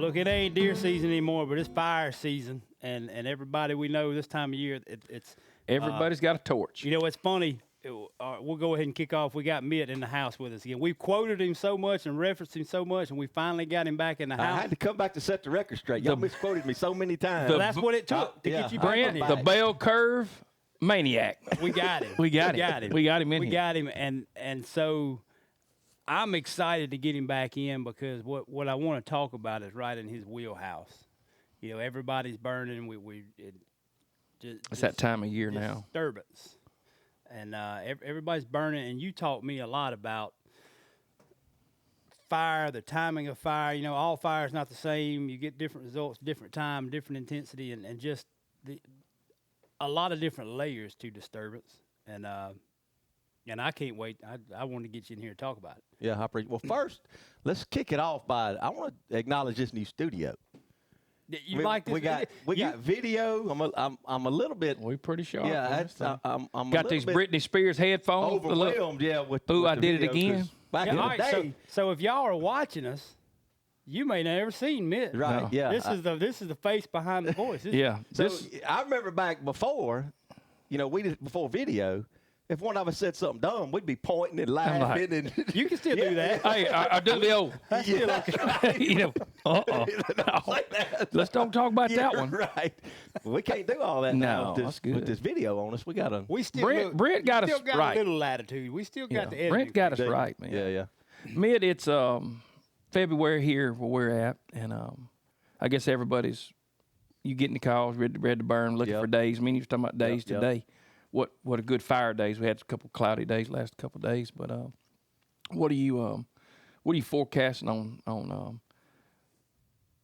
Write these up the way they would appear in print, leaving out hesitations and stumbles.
Look, it ain't deer season anymore, but it's fire season, and everybody we know this time of year, it's Everybody's got a torch. You know, it's funny. We'll go ahead and kick off. We got Mitt in the house with us again. We've quoted him so much and referenced him so much, and we finally got him back in the house. I had to come back to set the record straight. Y'all misquoted me so many times. That's what it took to get you back in here. The bell curve maniac. We got him. We got him. We got him in here. We got him, and so I'm excited to get him back in because what I want to talk about is right in his wheelhouse. You know, everybody's burning. It's that time of year now. Disturbance. And everybody's burning, and you taught me a lot about fire, the timing of fire. You know, all fire is not the same. You get different results, different time, different intensity, and just a lot of different layers to disturbance. And I can't wait. I want to get you in here and talk about it. Yeah, I appreciate. Well, first, let's kick it off by I want to acknowledge this new studio. You like this? We got video. I'm a little bit. We pretty sharp. Yeah, I'm got these Britney Spears headphones. Overwhelmed, yeah. With I the did it video, again. Back in the day. So if y'all are watching us, you may never seen Mitt. Right. No. Yeah. This is the face behind the voice. Yeah. So I remember back before, before video. If one of us said something dumb, we'd be pointing and laughing. And you can still do that. Hey, I do the old. Let's don't talk about that one. Right. We can't do all that now that's good. with this video on us. We got to. Brent got us right. A little latitude. We still got the editing. Brent got us right, man. Yeah. Mitt, it's February here where we're at, and I guess you getting the calls, ready to burn, looking for days. I mean, you were talking about days today. What a good fire days. We had a couple cloudy days last couple of days, but what are you forecasting on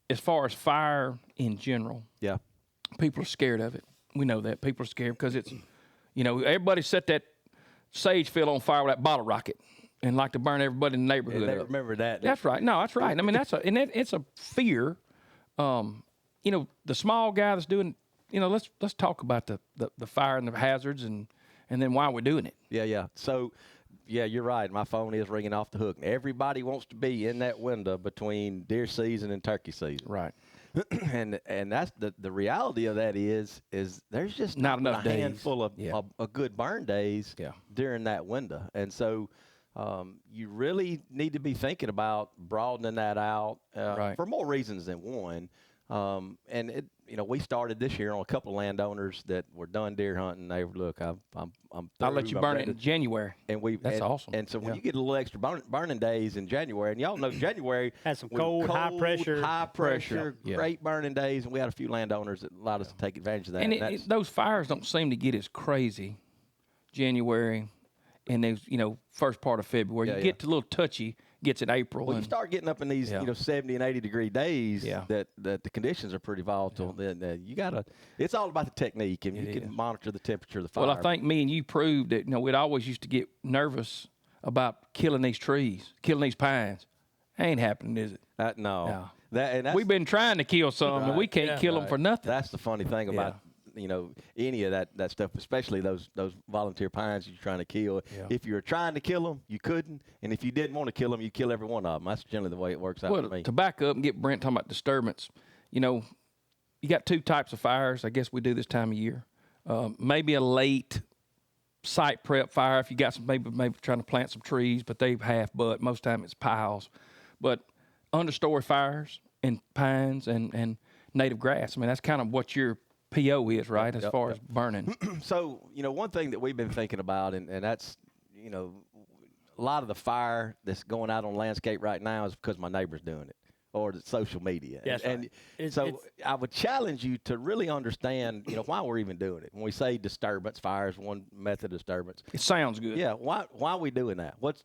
as far as fire in general? Yeah. People are scared of it. We know that. People are scared because it's, everybody set that sage field on fire with that bottle rocket and like to burn everybody in the neighborhood. They remember that. That's right. No, that's right. I mean, it's a fear. The small guy that's doing. Let's talk about the fire and the hazards and then why we're doing it. Yeah. So, you're right. My phone is ringing off the hook. Everybody wants to be in that window between deer season and turkey season. Right. and that's the reality of that is there's just not enough a days. handful of good burn days during that window. And so you really need to be thinking about broadening that out for more reasons than one. And it, we started this year on a couple of landowners that were done deer hunting. They were, look, I'm through. I'll let you burn it in January. And that's awesome. And so when you get a little extra burning days in January, and y'all know January has some cold, high pressure, great burning days, and we had a few landowners that allowed us to take advantage of that. And those fires don't seem to get as crazy January and those, first part of February. You get a little touchy. Gets in April. Well, you start getting up in these 70 and 80 degree days that the conditions are pretty volatile. Then you gotta. It's all about the technique, and you can monitor the temperature of the fire. Well, I think me and you proved that we'd always used to get nervous about killing these trees, killing these pines. Ain't happening, is it? No. We've been trying to kill some, and we can't kill them for nothing. That's the funny thing about any of that stuff, especially those volunteer pines you're trying to kill. Yeah. If you were trying to kill them, you couldn't, and if you didn't want to kill them, you kill every one of them. That's generally the way it works out for me. To back up and get Brent talking about disturbance, you got two types of fires. I guess we do this time of year. Maybe a late site prep fire if you got some maybe trying to plant some trees, but they half butt. Most time it's piles, but understory fires and pines and native grass. I mean, that's kind of what your PO is, right, as far as burning. So, one thing that we've been thinking about, and that's, a lot of the fire that's going out on landscape right now is because my neighbor's doing it or the social media. Yes, and I would challenge you to really understand, why we're even doing it. When we say disturbance, fire is one method of disturbance. It sounds good. Yeah, why are we doing that? What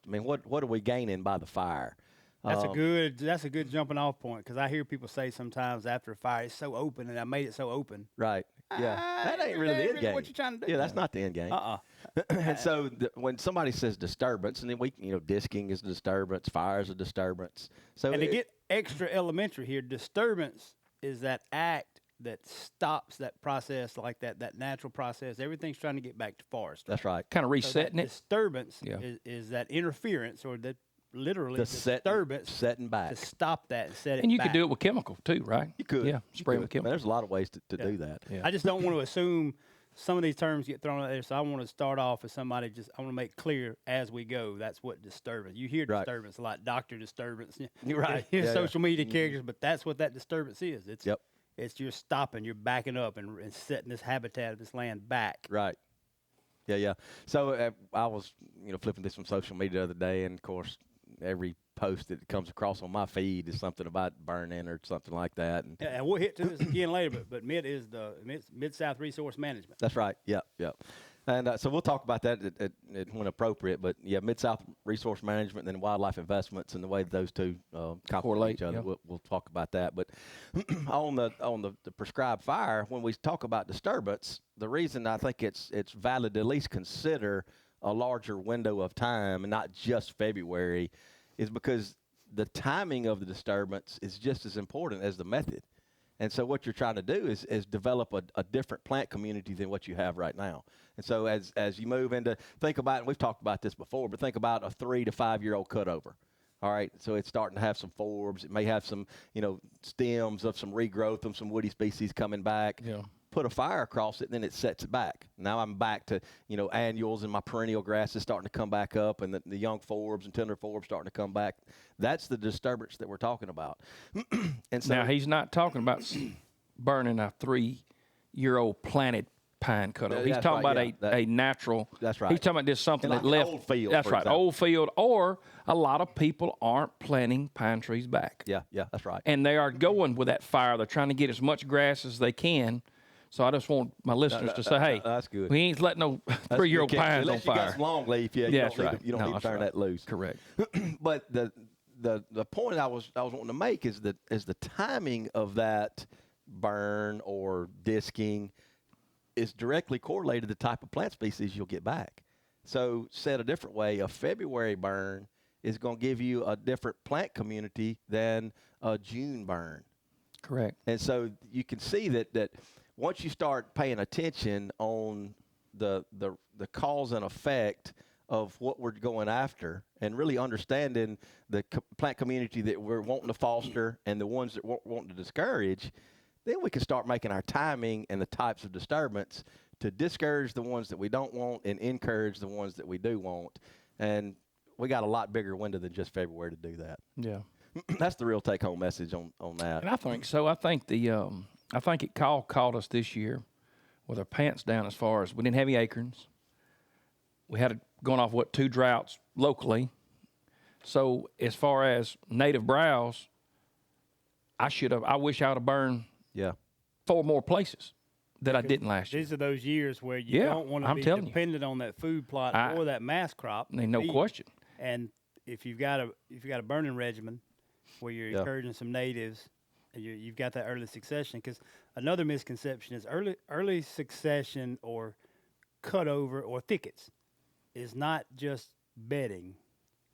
are we gaining by the fire? That's a good jumping off point because I hear people say sometimes after a fire it's so open and I made it so open. Right. Yeah. That ain't really the end game. What you trying to do? Yeah, that's not the end game. And so when somebody says disturbance, and then disking is a disturbance, fire is a disturbance. So and to get extra elementary here, disturbance is that act that stops that process like that natural process. Everything's trying to get back to forest. That's right. Kind of resetting it. Disturbance is that interference or that literally The disturbance setting back. to stop that and set it And you back. could do it with chemical too, right? You could. Yeah, spray you with could. chemical. There's a lot of ways to do that. Yeah. I just don't want to assume some of these terms get thrown out there, so I want to start off with somebody I want to make clear as we go. That's what disturbance. You hear disturbance a lot, doctor disturbance. You're right. Social media characters, but that's what that disturbance is. It's Yep. It's you're stopping, you're backing up and setting this habitat of this land back. Right. Yeah. So I was, flipping through some social media the other day, and of course, every post that comes across on my feed is something about burning or something like that. And we'll hit to this again later, but Mitt is the Mid-South Resource Management. That's right. Yep. And so we'll talk about that when appropriate. But yeah, Mid-South Resource Management and then Wildlife Investments and the way those two complement each other. Yeah. We'll talk about that. But on the prescribed fire, when we talk about disturbance, the reason I think it's valid to at least consider a larger window of time and not just February is because the timing of the disturbance is just as important as the method. And so what you're trying to do is develop a different plant community than what you have right now. And so as you move into, think about, and we've talked about this before, but think about a 3 to 5 year old cutover. All right, so it's starting to have some forbs. It may have some, stems of some regrowth of some woody species coming back. Yeah. Put a fire across it, then it sets it back. Now I'm back to, annuals and my perennial grasses starting to come back up, and the young forbs and tender forbs starting to come back. That's the disturbance that we're talking about. And so now he's not talking about burning a 3-year-old planted pine cutover. He's talking about a natural. That's right. He's talking about just something that left. Old field. That's right. Example. Old field, or a lot of people aren't planting pine trees back. Yeah, that's right. And they are going with that fire. They're trying to get as much grass as they can. So I just want my listeners to say, hey, that's good. We ain't letting no 3-year-old pines on fire. Unless you got some long leaf, you that's don't right. You don't need to turn that loose. Correct. But the point I was wanting to make is the timing of that burn or disking is directly correlated to the type of plant species you'll get back. So said a different way, a February burn is going to give you a different plant community than a June burn. Correct. And so you can see that once you start paying attention on the cause and effect of what we're going after and really understanding the plant community that we're wanting to foster and the ones that we're wanting to discourage, then we can start making our timing and the types of disturbance to discourage the ones that we don't want and encourage the ones that we do want. And we got a lot bigger window than just February to do that. Yeah. That's the real take-home message on that. And I think so. I think I think it caught us this year with our pants down as far as we didn't have any acorns. We had going off 2 droughts locally. So as far as native browse, I wish I would have burned 4 more places that I didn't last year. These are those years where you don't want to be dependent on that food plot or that mass crop. Ain't no question. And if you've got a burning regimen where you're encouraging some natives, and you've got that early succession, because another misconception is early succession or cutover or thickets is not just bedding.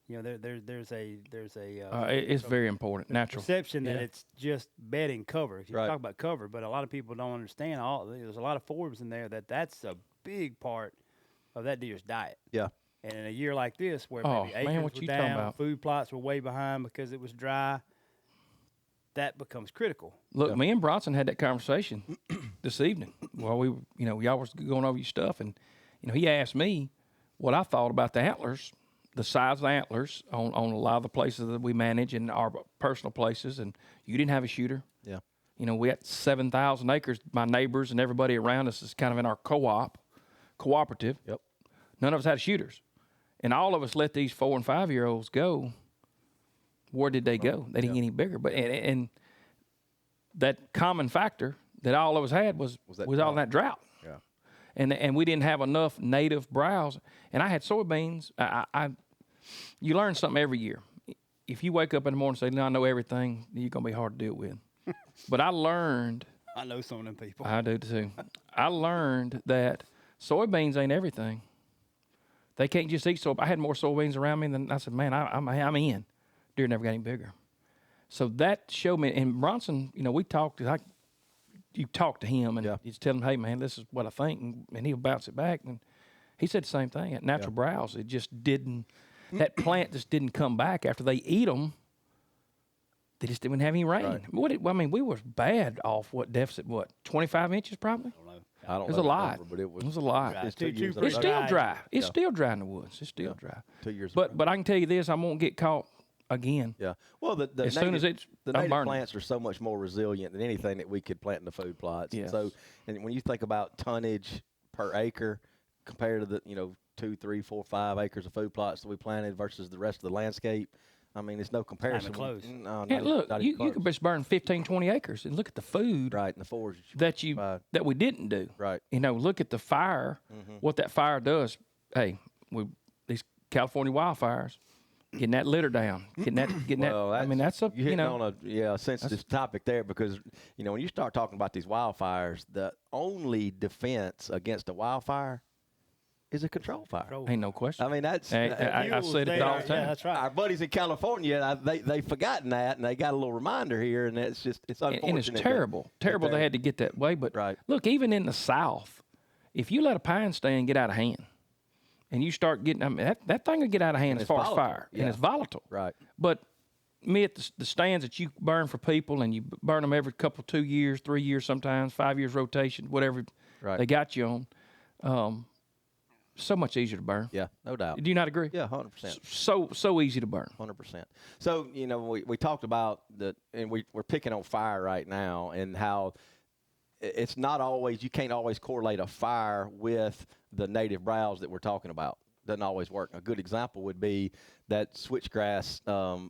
There's a it's very important. Natural perception that it's just bedding cover. You talk about cover, but a lot of people don't understand. There's a lot of forbs in there that's a big part of that deer's diet. Yeah. And in a year like this, where maybe acres were down, food plots were way behind because it was dry, that becomes critical. Look, me and Bronson had that conversation this evening while we, y'all was going over your stuff, and he asked me what I thought about the antlers, the size of the antlers on a lot of the places that we manage and our personal places, and you didn't have a shooter. Yeah. We had 7,000 acres. My neighbors and everybody around us is kind of in our cooperative. Yep. None of us had shooters, and all of us let these 4 and 5 year olds go. Where did they go? They didn't get any bigger. But and that common factor that all of us had was all that drought. Yeah. And we didn't have enough native browse. And I had soybeans. You learn something every year. If you wake up in the morning and say, "No, I know everything," you're gonna be hard to deal with. But I learned. I know some of them people. I do too. I learned that soybeans ain't everything. They can't just eat soybeans. I had more soybeans around me than I said, "Man, I'm in." Deer never got any bigger. So that showed me, and Bronson, we talked, you talked to him, and you just tell him, "Hey, man, this is what I think," and he'll bounce it back. And he said the same thing. At natural browse, it just didn't. that plant just didn't come back after they eat them. They just didn't have any rain. Right. We were bad off deficit, 25 inches probably? I don't It was know a the lot. number, but it was a lot. Dry. It's 2 years. It's still dry. dry. It's still dry in the woods. It's still dry. 2 years. But I can tell you this, I won't get caught again. Yeah. Well, the As native, soon as the I'm native burning. plants are so much more resilient than anything that we could plant in the food plots. Yes. And so, and when you think about tonnage per acre compared to the 2, 3, 4, 5 acres of food plots that we planted versus the rest of the landscape, I mean, it's no comparison. close. No, Yeah, look, not you even close. could just burn 15, 20 acres and look at the food Right, in the forest. that we didn't do. Right. Look at the fire, what that fire does. Hey, these California wildfires, getting that litter down, getting that. I mean, that's a you're hitting on a sensitive topic there because when you start talking about these wildfires, the only defense against a wildfire is a control fire. Ain't no question. I mean, that's I've said it all the time. Yeah, that's right. Our buddies in California, they've forgotten that, and they got a little reminder here, and it's unfortunate. And it's terrible. Terrible they had to get that way. But Right. look, even in the South, if you let a pine stand get out of hand, and you start getting, that thing will get out of hand And as it's far as volatile. fire, Yeah. and it's volatile. Right. But the stands that you burn for people, and you burn them every 2 years, 3 years, sometimes 5 years rotation, whatever Right. they got you on. So much easier to burn. Yeah, no doubt. Do you not agree? Yeah, 100%. So easy to burn. 100%. So, we talked about and we're picking on fire right now and how it's not always, you can't always correlate a fire with the native browse that we're talking about. Doesn't always work. A good example would be that switchgrass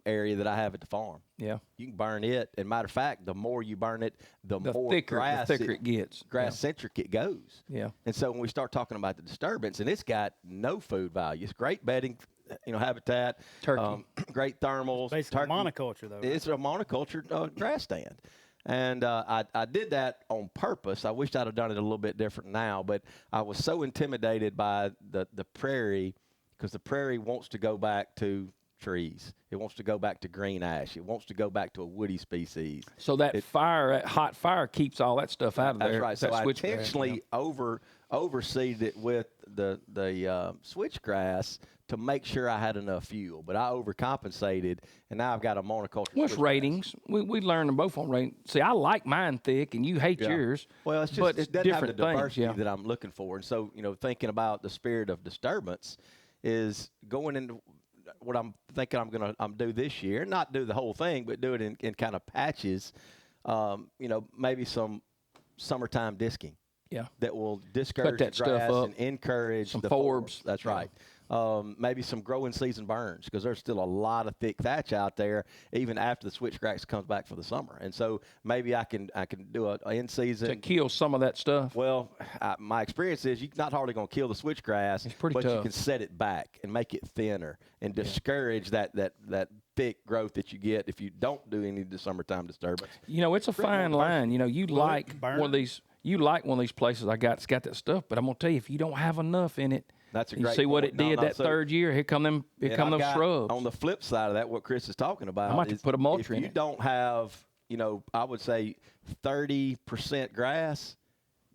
area that I have at the farm. Yeah. You can burn it. And matter of fact, the more you burn it, the more thicker it gets. Grass-centric it goes. Yeah. And so when we start talking about the disturbance, and it's got no food value. It's great bedding, habitat. Turkey. Great thermals. Basically turkey. monoculture, though. Right? It's a monoculture grass stand. And I did that on purpose. I wish I'd have done it a little bit different now, but I was so intimidated by the prairie because the prairie wants to go back to trees. It wants to go back to green ash. It wants to go back to a woody species. So that hot fire keeps all that stuff out of there. That's right. So I switchgrass, intentionally overseeded it with the switchgrass to make sure I had enough fuel, but I overcompensated, and now I've got a monoculture. What's ratings? We learned them both on ratings. See, I like mine thick, and you hate yours. Well, it's just but it doesn't have the different things, diversity that I'm looking for, and so thinking about the spirit of disturbance is going into what I'm thinking I'm do this year. Not do the whole thing, but do it in kind of patches. Maybe some summertime disking. Yeah. That will discourage that the grass stuff up. and encourage Some the forbs. That's Yeah. right. Maybe some growing season burns because there's still a lot of thick thatch out there even after the switchgrass comes back for the summer. And so maybe I can do a in season To kill some of that stuff. Well, my experience is you're not hardly going to kill the switchgrass, It's pretty but you tough. can set it back and make it thinner and discourage that thick growth that you get if you don't do any of the summertime disturbance. It's a fine line. You like burn. one of these. You like one of these places it's got that stuff. But I'm gonna tell you, if you don't have enough in it, That's a you great see what point. it did that third year. Here come them shrubs. On the flip side of that, what Chris is talking about, I might have to put a mulcher in if you it. don't have, I would say 30% grass,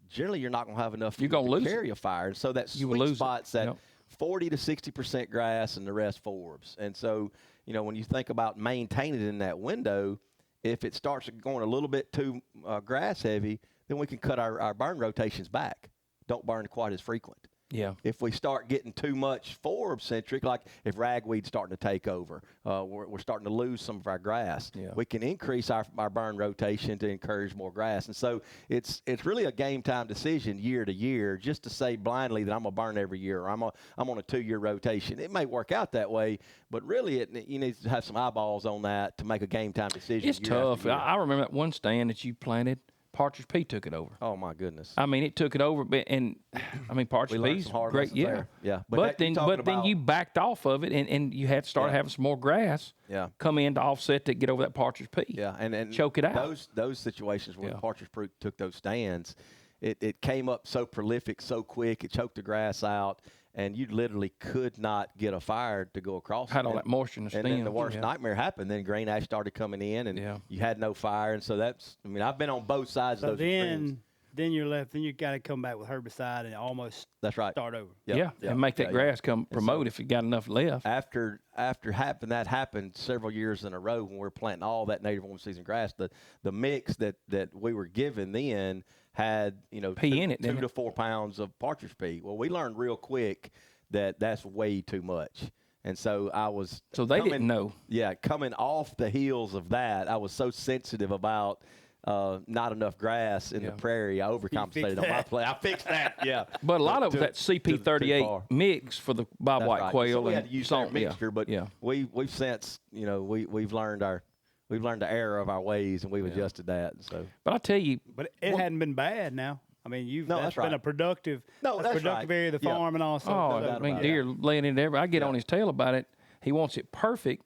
generally you're not going to have enough You're gonna to lose carry a fire. And so that You will sweet lose it. spot's at Yep. 40 to 60% grass and the rest forbs. And so, when you think about maintaining it in that window, if it starts going a little bit too grass heavy, then we can cut our burn rotations back. Don't burn quite as frequent. Yeah. If we start getting too much forb-centric, like if ragweed's starting to take over, we're starting to lose some of our grass. Yeah. We can increase our burn rotation to encourage more grass. And so it's really a game time decision year to year, just to say blindly that I'm gonna burn every year or I'm on a 2-year rotation. It may work out that way, but really you need to have some eyeballs on that to make a game time decision. It's year tough. after year. I remember that one stand that you planted. Partridge Pea took it over. Oh my goodness. I mean, it took it over, Partridge We learned Pea's some hard great. lessons Yeah, there. Yeah. But then about- you backed off of it, and you had to start Yeah. having some more grass. Yeah. Come in to offset to get over that Partridge Pea. Yeah, and choke it out. Those situations where Yeah. partridge fruit took those stands, it came up so prolific, so quick, it choked the grass out, and you literally could not get a fire to go across. Had it. all that moisture in the And then the stems, worst yeah. nightmare happened. Then green ash started coming in, and Yeah. you had no fire. And so I've been on both sides So of those extremes. then, then you're left. Then you got to come back with herbicide and almost That's right. start over. Yeah, and make that grass come promote if you got enough left. After that happened several years in a row when we were planting all that native warm season grass, the mix that we were given then had pea in it, 2 to 4 pounds of partridge pea. Well, we learned real quick that that's way too much. And so I was didn't know. Yeah, coming off the heels of that, I was so sensitive about not enough grass in the prairie. I overcompensated on my play. I fixed that, yeah. But a lot of that CP38 mix for the bobwhite quail. So we had to use that mixture, but yeah. we've since, we've learned the error of our ways, and we've adjusted that. So, but I tell you, but it hadn't been bad now. I mean, that's been a productive, right. area of the farm and all. I mean, deer laying in there. I get on his tail about it. He wants it perfect.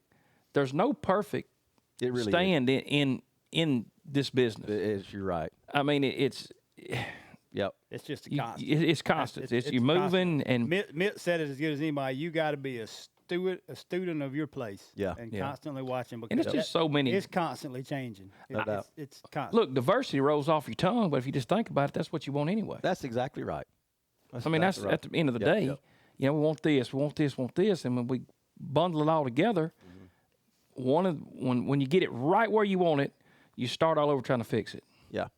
There's no perfect stand in this business. You're right. I mean, it's. Yep. It's just a constant. It's constant. It's you're moving and. Mitt said it as good as anybody. You got to be a student of your place. Yeah. And constantly watching. Because and it's just so many. It's constantly changing. It's constant. Look, diversity rolls off your tongue, but if you just think about it, that's what you want anyway. That's exactly right. That's right. At the end of the day, we want this, want this, and when we bundle it all together, when you get it right where you want it, you start all over trying to fix it. Yeah.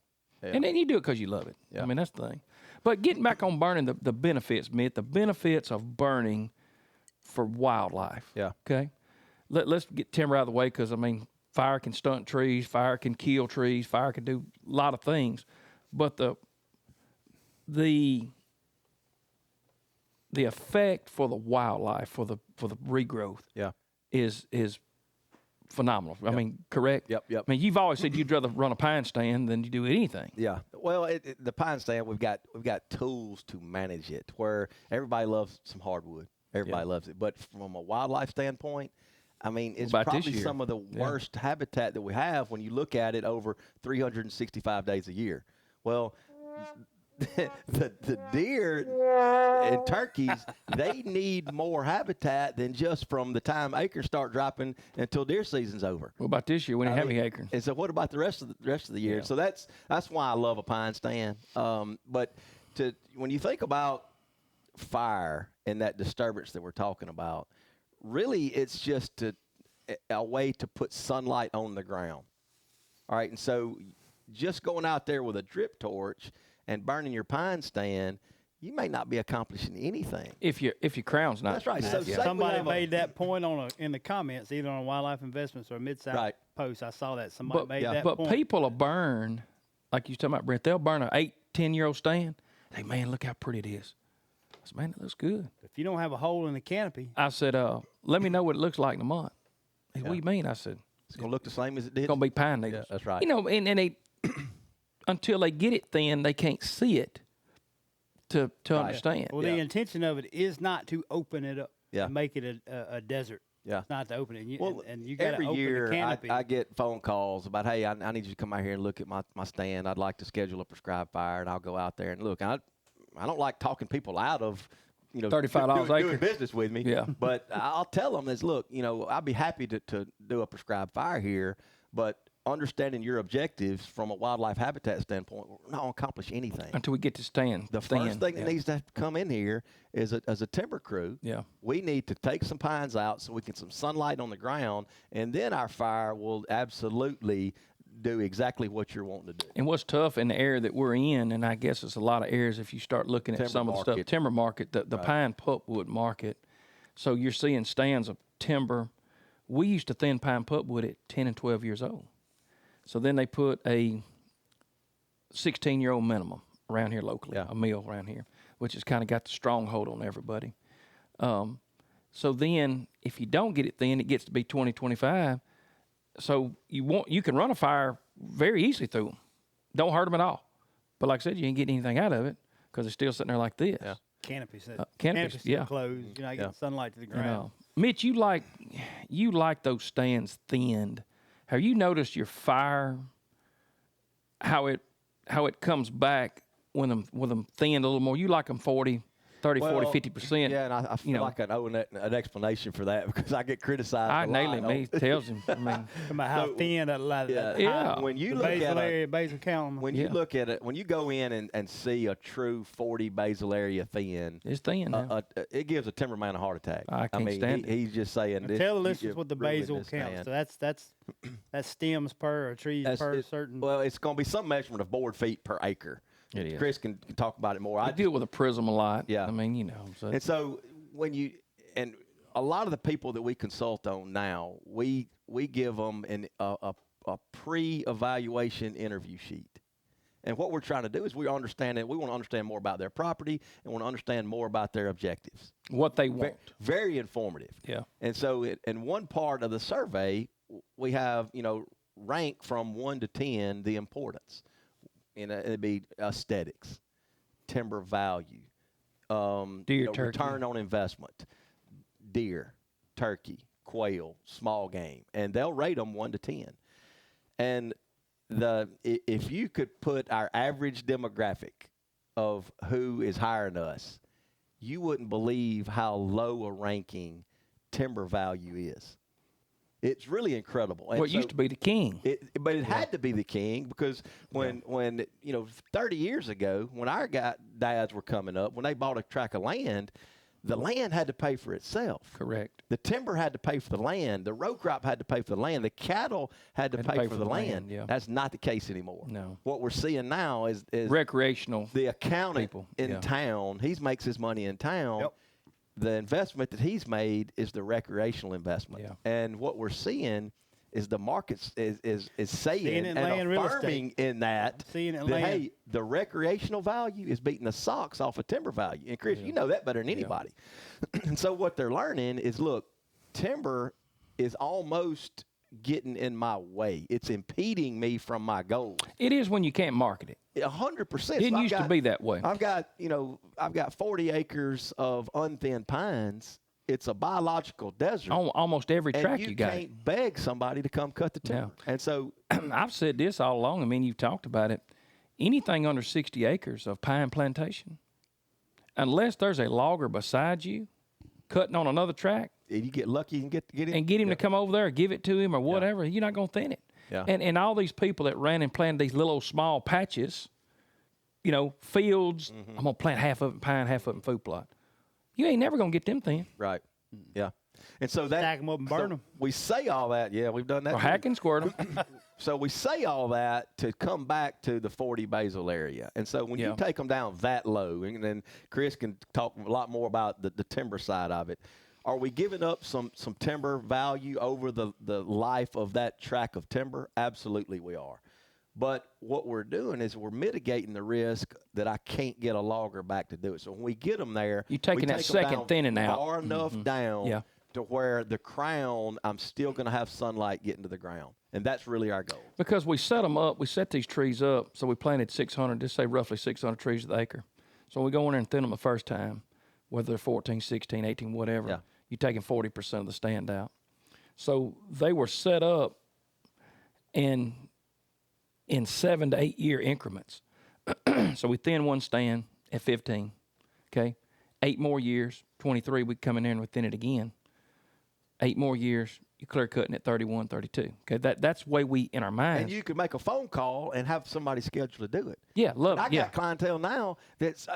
And then you do it because you love it. Yeah. I mean, that's the thing. But getting back on burning, the benefits, Mitt, the benefits of burning for wildlife. Yeah. Okay? Let's get timber out of the way because, I mean, fire can stunt trees, fire can kill trees, fire can do a lot of things. But the effect for the wildlife, for the regrowth is phenomenal. I mean, correct? Yep. I mean, you've always said you'd rather run a pine stand than you do anything. Yeah. Well, the pine stand, we've got tools to manage it where everybody loves some hardwood. Everybody loves it. But from a wildlife standpoint, I mean, it's probably some of the worst habitat that we have when you look at it over 365 days a year. Well, the deer and turkeys, they need more habitat than just from the time acres start dropping until deer season's over. What about this year when you have any acres? And so what about the rest of the year? Yeah. So that's why I love a pine stand. But when you think about fire and that disturbance that we're talking about, really it's just a way to put sunlight on the ground. All right, and so just going out there with a drip torch and burning your pine stand, you may not be accomplishing anything. If your crown's not. That's right. So somebody made that point in the comments, either on Wildlife Investments or Mid-South post. I saw that. Somebody made that point. But people will burn, like you was talking about, Brent, they'll burn an 8-10-year-old stand. Hey, man, look how pretty it is. I said, man, it looks good. If you don't have a hole in the canopy. I said, let me know what it looks like in a month. He said, what do you mean? I said, it's going to look the same as it did. It's going to be pine needles. Yeah, that's right. And they, until they get it thin, they can't see it to understand. Well, the intention of it is not to open it up and make it a desert. Yeah. It's not to open it. And you got to open the canopy. I get phone calls about, hey, I need you to come out here and look at my stand. I'd like to schedule a prescribed fire, and I'll go out there and look. I don't like talking people out of, $35 doing business with me. Yeah. But I'll tell them is, look, I'd be happy to do a prescribed fire here, but understanding your objectives from a wildlife habitat standpoint, we're not going to accomplish anything until we get to stand. The first thing that needs to come in here is as a timber crew. Yeah. We need to take some pines out so we can some sunlight on the ground, and then our fire will absolutely do exactly what you're wanting to do. And what's tough in the area that we're in, and I guess it's a lot of areas if you start looking at some of the stuff, timber market, the pine pulpwood market. So you're seeing stands of timber. We used to thin pine pulpwood at 10 and 12 years old. So then they put a 16-year-old minimum around here locally, a mill around here, which has kind of got the stronghold on everybody. So then if you don't get it thin, it gets to be 20, 25. So you can run a fire very easily through them. Don't hurt them at all. But like I said, you ain't getting anything out of it because it's still sitting there like this. Yeah. Canopies closed. You get sunlight to the ground. Mitch, you like those stands thinned. Have you noticed your fire, how it comes back when them thinned a little more? You like them 40, 30, 40, 50%. Yeah, and I feel like I owe an explanation for that because I get criticized. I nail him. He tells him. I mean, about how thin that When you the look basal at area, basal column. when you look at it, when you go in and see a true 40 basal area thin, it's thin now. It gives a timberman a heart attack. I can't stand it. He's just saying. Tell the listeners what the basal counts. So that's stems per or trees per certain. Well, it's going to be some measurement of board feet per acre. It is. Chris can talk about it more. I deal with a prism a lot. Yeah. I mean, So. And so and a lot of the people that we consult on now, we give them a pre-evaluation interview sheet. And what we're trying to do is we want to understand more about their property and want to understand more about their objectives. What they want. Very informative. Yeah. And so in one part of the survey, we have, rank from 1 to 10 the importance. It'd be aesthetics, timber value, deer, turkey, return on investment, deer, turkey, quail, small game, and they'll rate them 1 to 10. And if you could put our average demographic of who is hiring us, you wouldn't believe how low a ranking timber value is. It's really incredible. Well, it used to be the king. But it had to be the king because when 30 years ago, when our dads were coming up, when they bought a tract of land, the land had to pay for itself. Correct. The timber had to pay for the land. The row crop had to pay for the land. The cattle had to pay for the land. Yeah. That's not the case anymore. No. What we're seeing now is recreational. The accountant in town, he makes his money in town. Yep. The investment that he's made is the recreational investment. Yeah. And what we're seeing is the market is saying and affirming in that, hey, the recreational value is beating the socks off of timber value. And Chris, you know that better than anybody. And so what they're learning is, look, timber is almost getting in my way. It's impeding me from my goals. It is when you can't market it. 100%. Didn't used to be that way. I've got 40 acres of unthinned pines. It's a biological desert. On almost every track you got. You can't beg somebody to come cut the timber. No. And so I've said this all along. I mean, you've talked about it. Anything under 60 acres of pine plantation, unless there's a logger beside you cutting on another track, if you get lucky and get him. And get him to come over there or give it to him or whatever, you're not going to thin it. Yeah. And all these people that ran and planted these little small patches, fields, I'm going to plant half of it in pine, half of it in food plot. You ain't never going to get them thin. Right. Yeah. And so that. Stack them up and burn them. We say all that. Yeah, we've done that. Or hack and squirt them. So we say all that to come back to the 40 basal area. And so when you take them down that low, and then Chris can talk a lot more about the timber side of it, are we giving up some timber value over the life of that tract of timber? Absolutely we are. But what we're doing is we're mitigating the risk that I can't get a logger back to do it. So when we get them there, you're taking that second thinning out. Far enough down to where the crown, I'm still going to have sunlight getting to the ground. And that's really our goal. Because we set them up, we set these trees up, so we planted 600, just say roughly 600 trees at the acre. So we go in there and thin them the first time, whether they're 14, 16, 18, whatever. Yeah. You're taking 40% of the stand out. So they were set up in 7 to 8 year increments. So we thin one stand at 15, okay? 8 more years, 23, we come in there and we thin it again. 8 more years, you're clear cutting at 31, 32. Okay, that's the way we, in our minds. And you could make a phone call and have somebody scheduled to do it. Yeah, love it. I got clientele now that's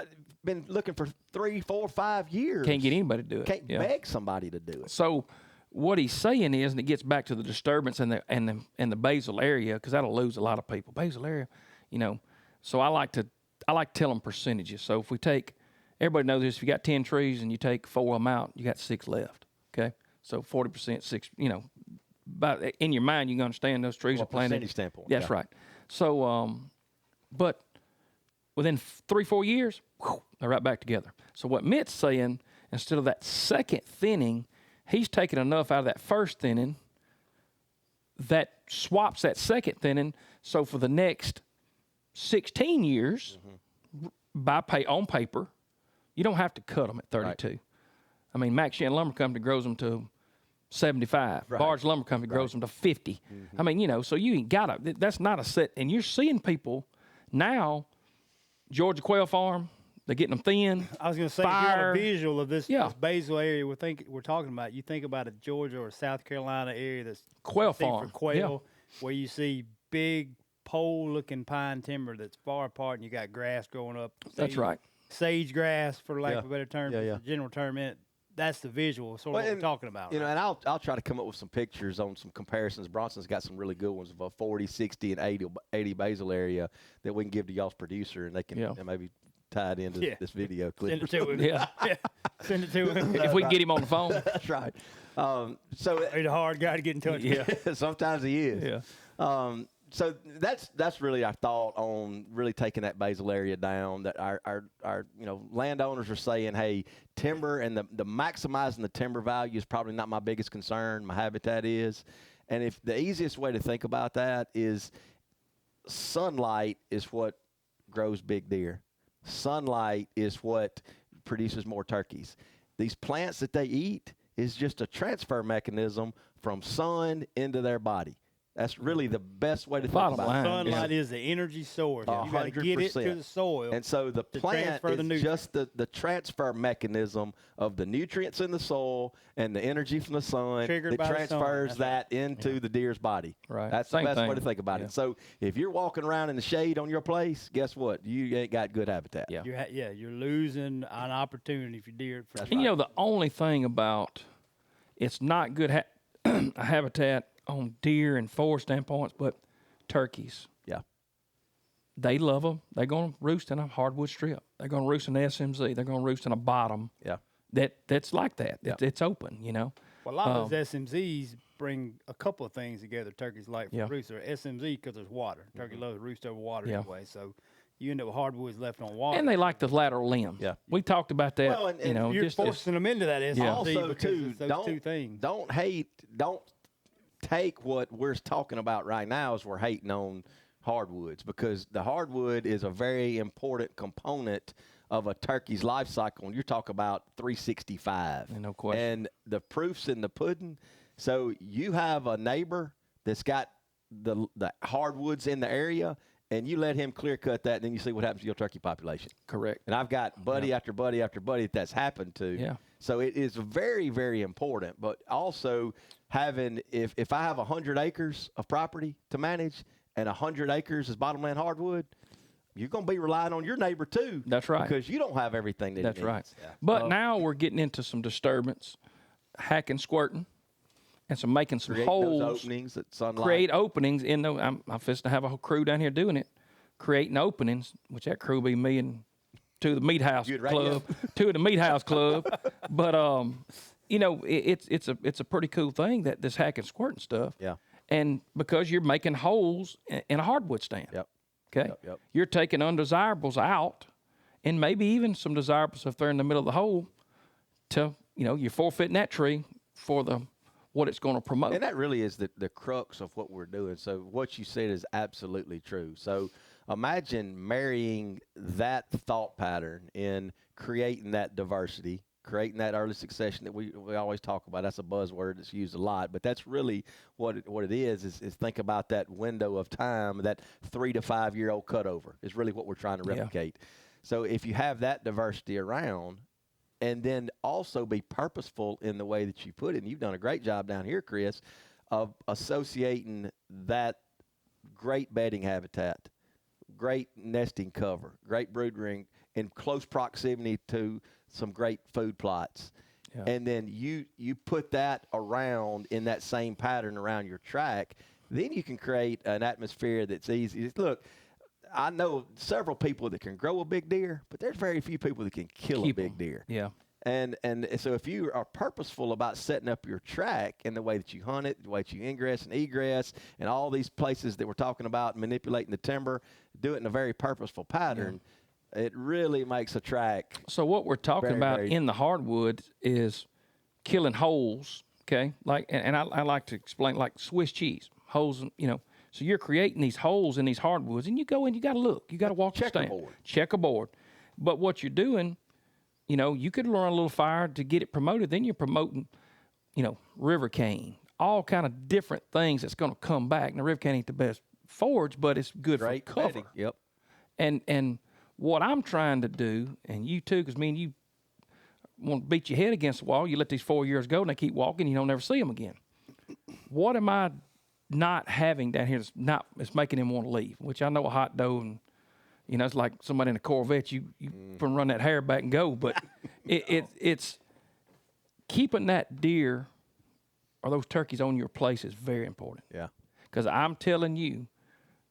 been looking for 3, 4, 5 years. Can't get anybody to do it. Can't beg somebody to do it. So what he's saying is, and it gets back to the disturbance and the basal area, because that'll lose a lot of people. Basal area, So I like to tell them percentages. So if we take, everybody knows this, if you got 10 trees and you take 4 of them out, you got 6 left. Okay, so 40%, 6. But in your mind, you can understand those trees are planted. Percentage standpoint. That's right. So, but within 3-4 years, they're right back together. So what Mitt's saying, instead of that second thinning, he's taking enough out of that first thinning that swaps that second thinning. So for the next 16 years, on paper, you don't have to cut them at 32. Right. I mean, Max Shen Lumber Company grows them to 75. Right. Barge Lumber Company grows them to 50. I mean, so you ain't got to. That's not a set. And you're seeing people now, Georgia Quail Farm, They're getting them thin. I was going to say, if you want a visual of this basal area we're talking about, you think about a Georgia or South Carolina area that's quail farm. For quail, where you see big pole-looking pine timber that's far apart, and you got grass growing up. That's right. Sage grass, for lack of a better term, the general term in it. That's the visual, sort of what we're talking about. You know, and I'll try to come up with some pictures on some comparisons. Bronson's got some really good ones of a 40, 60, and 80 basal area that we can give to y'all's producer, and they can maybe tie it into this video clip. Send it to him. Send it to him. If we can get him on the phone. That's right. So he's a hard guy to get in touch with. Sometimes he is. Yeah. So that's really our thought on really taking that basal area down. That our landowners are saying, hey, timber and the maximizing the timber value is probably not my biggest concern. My habitat is, and if the easiest way to think about that is sunlight is what grows big deer. Sunlight is what produces more turkeys. These plants that they eat is just a transfer mechanism from sun into their body. That's really the best way to think about it. Sunlight is the energy source. You got to get it to the soil. And so the plant is just the transfer mechanism of the nutrients in the soil and the energy from the sun that transfers that into the deer's body. Right. That's the best way to think about it. So if you're walking around in the shade on your place, guess what? You ain't got good habitat. Yeah. You're losing an opportunity for deer. And the only thing about it's not good habitat on deer and forest standpoints, but turkeys. Yeah. They love them. They're going to roost in a hardwood strip. They're going to roost in SMZ. They're going to roost in a bottom. Yeah. That's like that. Yeah. It's open, Well, a lot of those SMZs bring a couple of things together. Turkeys like for roost or SMZ because there's water. Turkey loves to roost over water anyway. So you end up with hardwoods left on water. And they like the lateral limbs. Yeah. We talked about that. Well, and you're forcing them into that SMZ also, because too, those two things. Don't take what we're talking about right now as we're hating on hardwoods, because the hardwood is a very important component of a turkey's life cycle. And you're talking about 365. No question. And the proof's in the pudding. So you have a neighbor that's got the hardwoods in the area, and you let him clear cut that, and then you see what happens to your turkey population. Correct. And I've got buddy after buddy after buddy that's happened to. Yeah. So it is very, very important. But also having, if I have 100 acres of property to manage and 100 acres is bottomland hardwood, you're going to be relying on your neighbor too. That's right. Because you don't have everything that That's he needs. right. Yeah. But now we're getting into some disturbance, hacking, squirting, and some making some holes. Those openings that sunlight. Create openings in the. I'm fixing to have a whole crew down here doing it, creating openings, which that crew will be me and to the Meat House Club, to the Meat House Club. But it's a pretty cool thing, that this hacking, squirting stuff. Yeah. And because you're making holes in a hardwood stand. Yep. Okay. Yep. You're taking undesirables out, and maybe even some desirables if they're in the middle of the hole. To you're forfeiting that tree for what it's going to promote. And that really is the crux of what we're doing. So what you said is absolutely true. So imagine marrying that thought pattern in creating that diversity, creating that early succession that we always talk about. That's a buzzword that's used a lot, but that's really what it is think about that window of time, that 3 to 5 year old cutover is really what we're trying to replicate. Yeah. So if you have that diversity around, and then also be purposeful in the way that you put it, and you've done a great job down here, Chris, of associating that great bedding habitat, great nesting cover, great brood ring in close proximity to some great food plots. Yeah. And then you put that around in that same pattern around your track, then you can create an atmosphere that's easy. Look, I know several people that can grow a big deer, but there's very few people that can kill a big deer. Yeah. And so if you are purposeful about setting up your track in the way that you hunt it, the way that you ingress and egress, and all these places that we're talking about, manipulating the timber, do it in a very purposeful pattern, it really makes a track. So what we're talking about in the hardwood is killing holes, okay? And I like to explain like Swiss cheese, holes, So you're creating these holes in these hardwoods, and you go in, you got to look. You got to walk the stand. Checkerboard. But what you're doing, you could run a little fire to get it promoted. Then you're promoting, river cane, all kind of different things that's going to come back. Now, river cane ain't the best forage, but it's good for cover. Bedding. Yep. And What I'm trying to do, and you too, because me and you want to beat your head against the wall. You let these 4 years go, and they keep walking. You don't never see them again. What am I not having down here that's making them want to leave? Which I know a hot dough, and it's like somebody in a Corvette. You can run that hair back and go, but it's keeping that deer or those turkeys on your place is very important. Yeah. Because I'm telling you,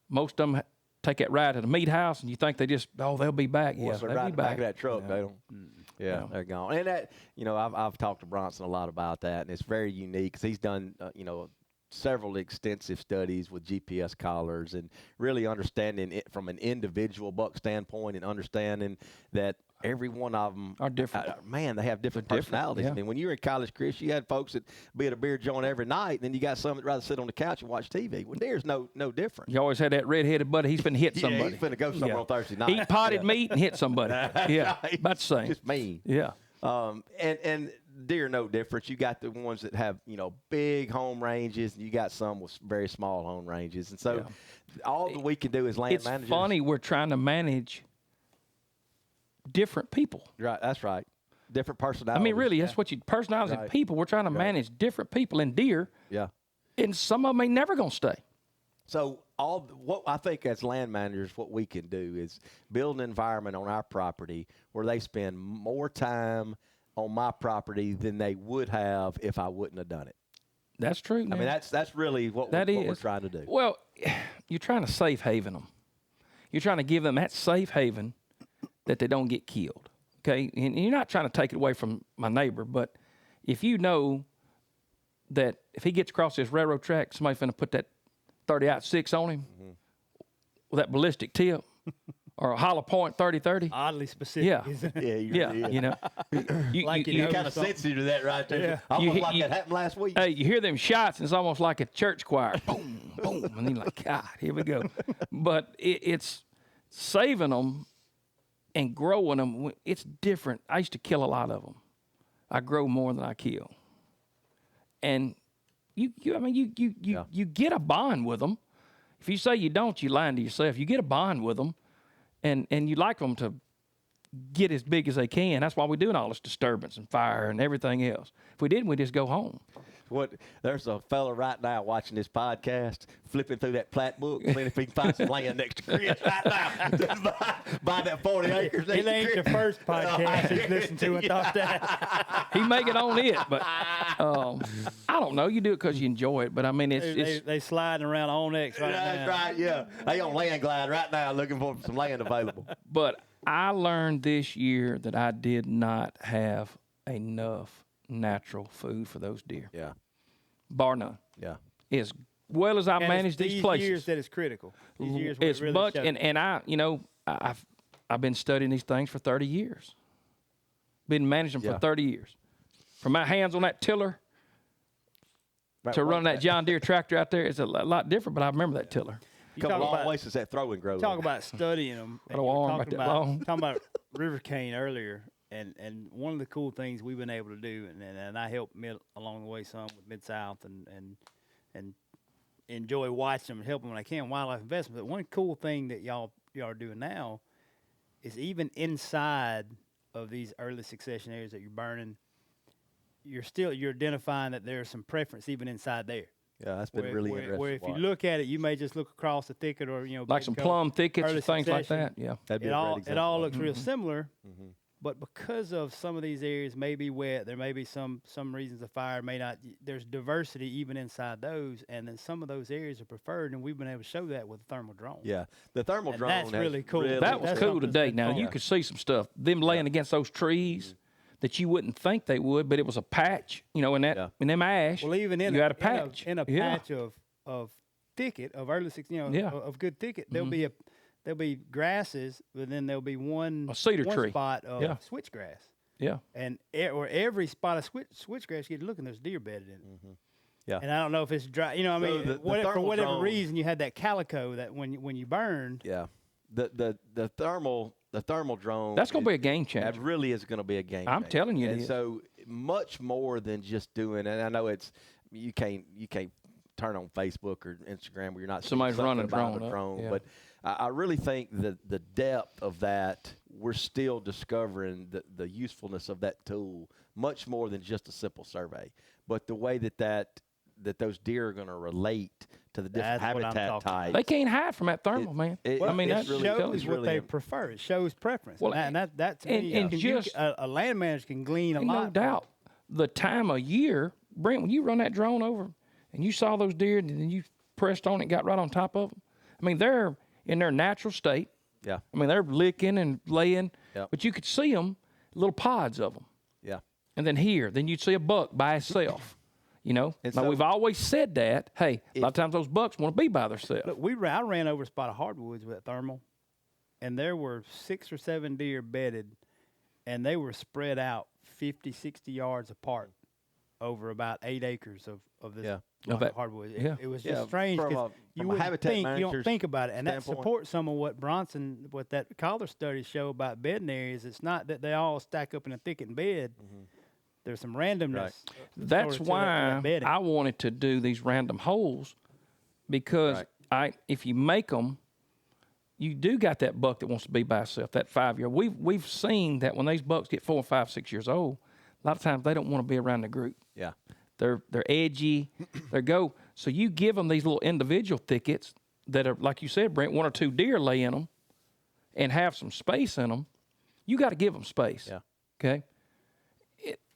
most of them take that ride to the meat house, and you think they just, they'll be back. Once they'll they're be back back. of that truck, they don't. Yeah, they're gone. And that, I've talked to Bronson a lot about that, and it's very unique because he's done, several extensive studies with GPS collars and really understanding it from an individual buck standpoint and understanding that every one of them are different. Man, they have different personalities. Yeah. I mean, when you were in college, Chris, you had folks that be at a beer joint every night, and then you got some that rather sit on the couch and watch TV. Well, deer's no different. You always had that red-headed buddy. He's finna hit somebody. Yeah, he's finna go somewhere on Thursday night. Eat potted meat and hit somebody. Yeah, right. about the same. Just mean. Yeah. And deer are no different. You got the ones that have, big home ranges, and you got some with very small home ranges. And so all that we can do as land managers. It's funny, we're trying to manage different people. Right, that's right. Different personalities. I mean, really, that's what personalities and people. We're trying to manage different people in deer. Yeah. And some of them ain't never going to stay. So what I think as land managers, what we can do is build an environment on our property where they spend more time on my property than they would have if I wouldn't have done it. That's true. I mean, that's really what we're trying to do. Well, you're trying to safe haven them. You're trying to give them that safe haven that they don't get killed. Okay, and you're not trying to take it away from my neighbor, but if you know that if he gets across this railroad track, somebody's finna put that 30-06 on him with that ballistic tip. Or a hollow point 30-30. Oddly specific, yeah. isn't it? Yeah, you're kind of sensitive to that right there. Yeah. Almost like that happened last week. Hey, you hear them shots, and it's almost like a church choir. Boom, boom. And then you're like, God, here we go. But it's saving them and growing them. It's different. I used to kill a lot of them. I grow more than I kill. And you get a bond with them. If you say you don't, you're lying to yourself. You get a bond with them. And you like them to get as big as they can. That's why we're doing all this disturbance and fire and everything else. If we didn't, we'd just go home. There's a fella right now watching this podcast, flipping through that plat book, seeing if he can find some land next to Chris right now. buy that 40 acres. It ain't the first podcast he's listened to and thought that. He may get on it, but I don't know. You do it because you enjoy it, but I mean, they sliding around on X right now. That's right, yeah. They on Land Glide right now looking for some land available. But I learned this year that I did not have enough natural food for those deer. Yeah. Bar none. Yeah. As well as I manage these places. These years that is critical. These years it's really much, and I've been studying these things for 30 years. Been managing them for 30 years. From my hands on that tiller to running that John Deere tractor out there, it's a lot different, but I remember that tiller. Come a long way since that throwing grows. Talk about studying them. Talking about river cane earlier. And one of the cool things we've been able to do, and I help Mitt along the way some with Mid-South and enjoy watching them and help them when I can, wildlife investment. But one cool thing that y'all are doing now is even inside of these early succession areas that you're burning, you're identifying that there's some preference even inside there. Yeah, that's been really interesting. Where if you look at it, you may just look across the thicket or like some plum thickets or things like that. Yeah, that'd be it all looks real similar. Mm-hmm. But because of some of these areas may be wet, there may be some reasons the fire may not. There's diversity even inside those, and then some of those areas are preferred, and we've been able to show that with the thermal drone. Yeah, the thermal drone. That's really cool. That was cool today. Now you could see some stuff. Them laying against those trees that you wouldn't think they would, but it was a patch. In them ash. Well, even you had a patch in a patch of thicket of early of good thicket, there'll be grasses, but then there'll be one cedar tree spot of switchgrass. Yeah. And every spot of switchgrass you get looking, there's deer bedded in it. Mm-hmm. Yeah. And I don't know if it's dry. For whatever reason, you had that calico that when you burned. Yeah. The thermal drone. That's going to be a game changer. That really is going to be a game changer. I'm telling you, and so much more than just doing. And I know you can't turn on Facebook or Instagram where you're not Somebody's seeing running about a a drone. yeah. But I really think that the depth of that, we're still discovering the usefulness of that tool much more than just a simple survey. But the way that those deer are going to relate to the different habitat types. They can't hide from that thermal, man. Well, I mean, that really shows what they prefer. It shows preference. Well, and that's a land manager can glean a lot. No doubt. The time of year, Brent, when you run that drone over and you saw those deer and then you pressed on it and got right on top of them, I mean, they're in their natural state. Yeah. I mean, they're licking and laying, Yep. but you could see them, little pods of them. Yeah. And then you'd see a buck by itself. You know, And now so, we've always said that. Hey, a lot of times those bucks want to be by themselves. Look, I ran over a spot of hardwoods with a thermal, and there were 6 or 7 deer bedded, and they were spread out 50, 60 yards apart over about 8 acres of this hardwood. It was just strange because you don't think about it, and that supports some of what that collar studies show about bedding areas. It's not that they all stack up in a thickened bed. Mm-hmm. There's some randomness. Right. That's why I wanted to do these random holes, because if you make them, you do got that buck that wants to be by itself, that 5-year. We've seen that when these bucks get 4, 5, 6 years old, a lot of times they don't want to be around the group. Yeah. They're edgy. So you give them these little individual thickets that are, like you said, Brent, 1 or 2 deer lay in them and have some space in them. You got to give them space. Yeah. Okay.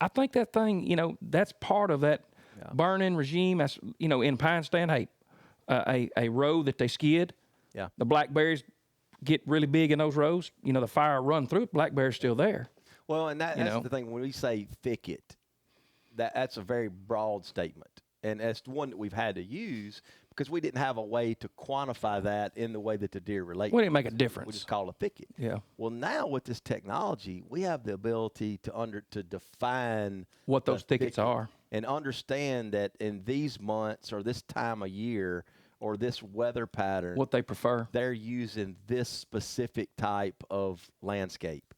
I think that thing, that's part of that burn-in regime. That's, in pine stand, a row that they skid. Yeah. The blackberries get really big in those rows. The fire run through it. Blackberries still there. Well, and that's the thing. When we say thicket, that's a very broad statement. And that's the one that we've had to use because we didn't have a way to quantify that in the way that the deer relate. We didn't make a difference. We just call it a thicket. Yeah. Well, now with this technology, we have the ability to define what those thickets are and understand that in these months or this time of year or this weather pattern, what they prefer. They're using this specific type of landscape.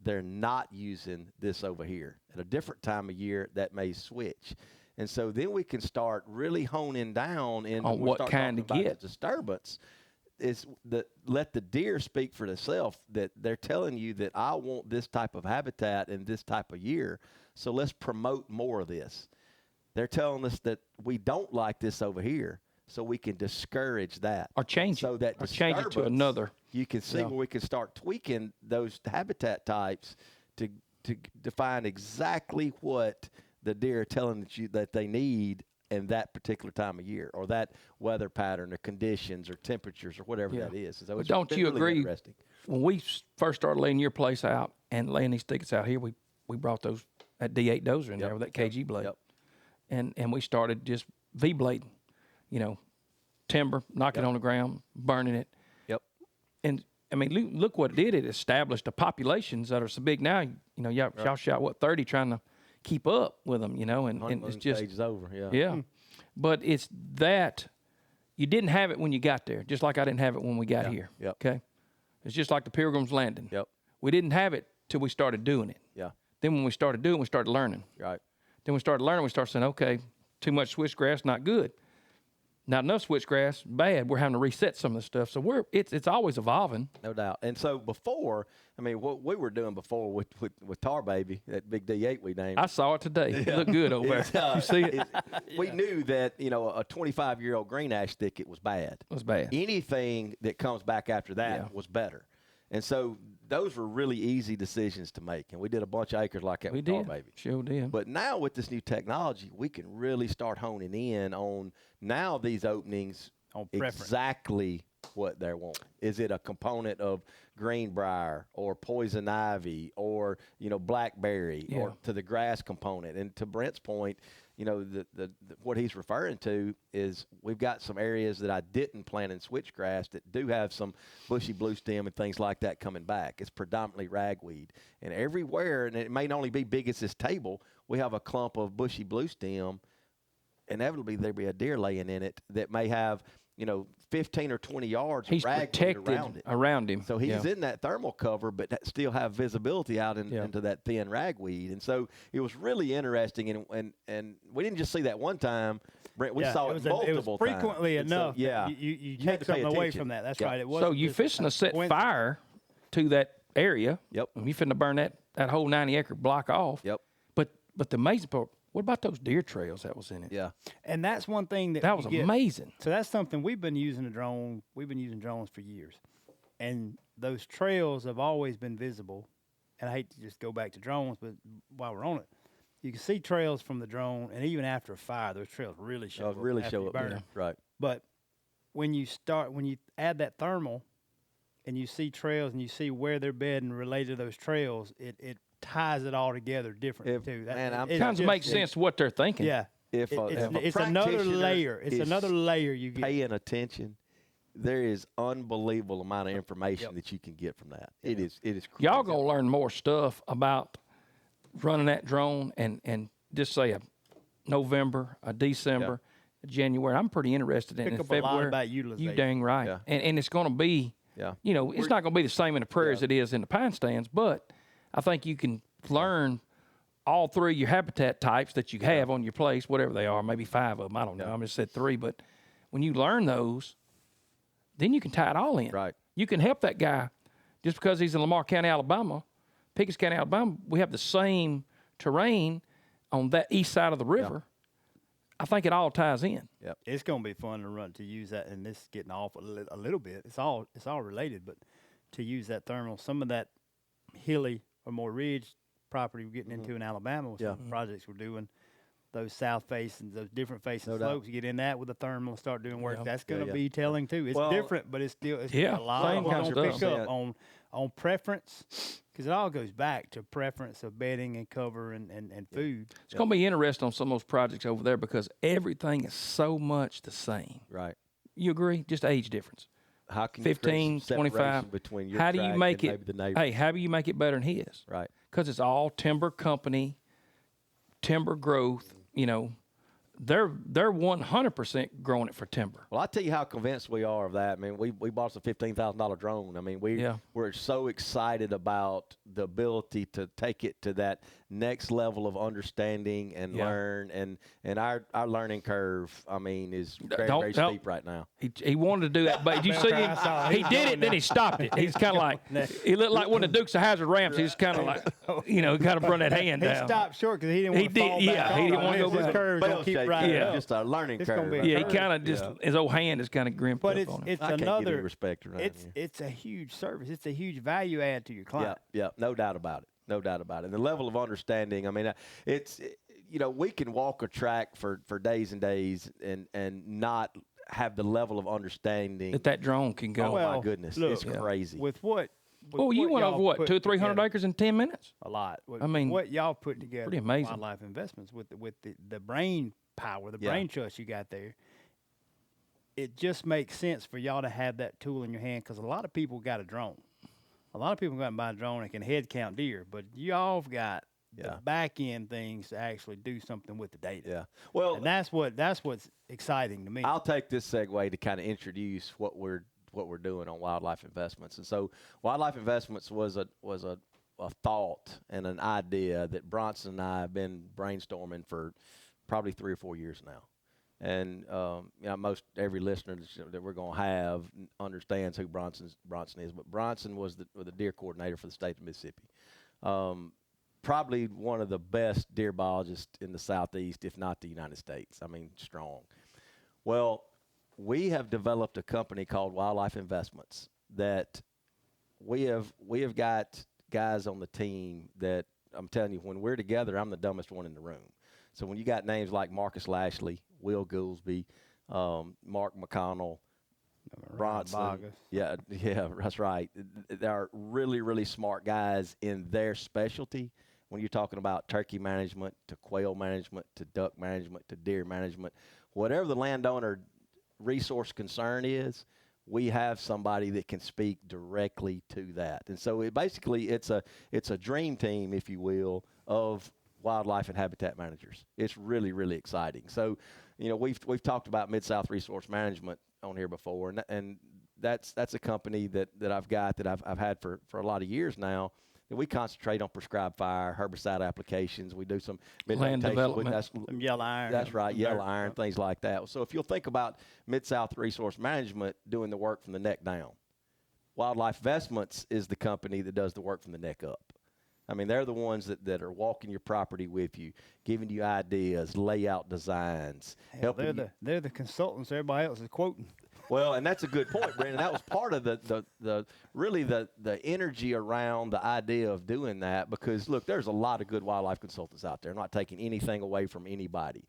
They're not using this over here. At a different time of year, that may switch. And so then we can start really honing down on what kind to get. The disturbance is let the deer speak for themselves, that they're telling you that I want this type of habitat in this type of year. So let's promote more of this. They're telling us that we don't like this over here, so we can discourage that. Or change it. So that or change it to another. You can see where we can start tweaking those habitat types to define exactly what the deer are telling you that they need in that particular time of year, or that weather pattern, or conditions, or temperatures, or whatever that is. So it's don't you really agree? Interesting. When we first started laying your place out and laying these thickets out here, we brought that D8 dozer in there with that KG blade, and we started just V-blading, timber, knocking it on the ground, burning it. Yep. And I mean, look what it did. It established the populations that are so big now. Y'all shot 30 trying to keep up with them, and it's just stage is over. Yeah. But it's that you didn't have it when you got there, just like I didn't have it when we got here. Yep. Okay. It's just like the Pilgrim's Landing. Yep. We didn't have it till we started doing it. Yeah. Then when we started doing it, we started learning. Right. Then we started learning, we started saying, okay, too much switchgrass, not good. Not enough switchgrass, bad. We're having to reset some of the stuff. So it's always evolving. No doubt. And so before, what we were doing before with Tar Baby, that big D8 we named. I saw it today. It looked good over there. You see it? We knew that, a 25-year-old green ash thicket was bad. It was bad. Anything that comes back after that was better. And so those were really easy decisions to make. And we did a bunch of acres like that with Tar Baby. Sure did. But now with this new technology, we can really start honing in on now these openings on preference. Exactly what they want. Is it a component of greenbrier or poison ivy or, blackberry or to the grass component? And to Brent's point, what he's referring to is we've got some areas that I didn't plant in switchgrass that do have some bushy blue stem and things like that coming back. It's predominantly ragweed. And everywhere, and it may only be big as this table, we have a clump of bushy blue stem. Inevitably, there'll be a deer laying in it that may have, 15 or 20 yards he's of ragweed around him. So he's in that thermal cover, but still have visibility out into that thin ragweed. And so it was really interesting. And we didn't just see that one time. We saw it multiple it was frequently times. enough. Yeah, you had take to pay something away attention. from that. That's Yep. right. It So wasn't you just fishing to set coincidence. fire to that area. Yep. And you finna burn that whole 90-acre block off. Yep. But the amazing part, what about those deer trails that was in it? Yeah. And that's one thing that That was amazing. So that's something we've been using We've been using drones for years, and those trails have always been visible. And I hate to just go back to drones, but while we're on it, you can see trails from the drone, and even after a fire, those trails really show up. Really after show you up. burn Yeah. them. Right. But when you add that thermal, and you see trails, and you see where they're bedding related to those trails, it ties it all together differently too. Kind of makes sense what they're thinking. Yeah. If It's another layer. It's another layer you get. Paying attention, there is unbelievable amount of information that you can get from that. It is crazy. Y'all gonna learn more stuff about running that drone and just say a November, a December, a January. I'm pretty interested in Pick it. up February. a lot about utilization. You dang right. Yeah. And it's gonna be, it's not gonna be the same in the prairie as it is in the pine stands, but I think you can learn all three of your habitat types that you have on your place, whatever they are, maybe 5 of them. I don't know. I just said 3, but when you learn those, then you can tie it all in. Right. You can help that guy just because he's in Lamar County, Alabama, Pickens County, Alabama. We have the same terrain on that east side of the river. I think it all ties in. Yep. It's going to be fun to use that, and this is getting off a little bit. It's all related, but to use that thermal, some of that hilly or more ridge property we're getting into in Alabama with some projects we're doing, those south facing, those different facing slopes, you get in that with the thermal and start doing work. That's going to be telling too. It's different, but it's still a lot of kind of pick stuff. up on preference, because it all goes back to preference of bedding and cover and food. It's going to be interesting on some of those projects over there because everything is so much the same. Right. You agree? Just age difference. How can 15, you create 25. between your How do you tract make and it? maybe the neighbor? Hey, how do you make it better than his? Right. Because it's all timber company, timber growth. They're 100% growing it for timber. Well, I tell you how convinced we are of that. I mean, we bought us a $15,000 drone. I mean, we're so excited about the ability to take it to that next level of understanding and learn. And our learning curve, I mean, is very steep right now. He wanted to do that, but you see him, he did it, then he stopped it. He's kind of like, he looked like one of the Dukes of Hazzard ramps. He's kind of like, kind of run that hand down. He stopped short because he didn't want to fall back. He didn't want to go back. His curve's going to keep right up. Just a learning curve. He kind of just, his old hand is kind of grimped but up on him. It's I can't get any another respect around here. It's a huge service. It's a huge value add to your client. Yeah, no doubt about it. No doubt about it. And the level of understanding, I mean, we can walk a track for days and days and not have the level of understanding That drone can go. Oh, my goodness. Look, it's crazy. With what? Oh, you went over what, 200 or 300 together, acres in 10 minutes? A lot. I mean, what y'all put together, pretty amazing. Wildlife Investments with the brain power, the brain trust you got there. It just makes sense for y'all to have that tool in your hand because a lot of people got a drone. A lot of people go out and buy a drone and can head count deer, but y'all have got the back end things to actually do something with the data. Yeah. Well, and that's what's exciting to me. I'll take this segue to kind of introduce what we're doing on Wildlife Investments. And so Wildlife Investments was a thought and an idea that Bronson and I have been brainstorming for probably 3 or 4 years now. And most every listener that we're going to have understands who Bronson is. But Bronson was the deer coordinator for the state of Mississippi. Probably one of the best deer biologists in the Southeast, if not the United States. I mean, strong. Well, we have developed a company called Wildlife Investments that we have got guys on the team that I'm telling you, when we're together, I'm the dumbest one in the room. So when you got names like Marcus Lashley, Will Goolsby, Mark McConnell, Bronson, Boggess. yeah, that's right. They're really, really smart guys in their specialty. When you're talking about turkey management, to quail management, to duck management, to deer management, whatever the landowner resource concern is, we have somebody that can speak directly to that. And so it's a dream team, if you will, of wildlife and habitat managers. It's really, really exciting. So, we've talked about Mid-South Resource Management on here before, and that's a company that I've got that I've had for a lot of years now. we concentrate on prescribed fire, herbicide applications. We do some land development, some yellow iron. That's right, yellow iron, things like that. So if you'll think about Mid-South Resource Management doing the work from the neck down, Wildlife Investments is the company that does the work from the neck up. I mean, they're the ones that are walking your property with you, giving you ideas, layout designs, helping they're the consultants everybody else is quoting. Well, and that's a good point, Brandon. That was part of the energy around the idea of doing that, because look, there's a lot of good wildlife consultants out there. I'm not taking anything away from anybody,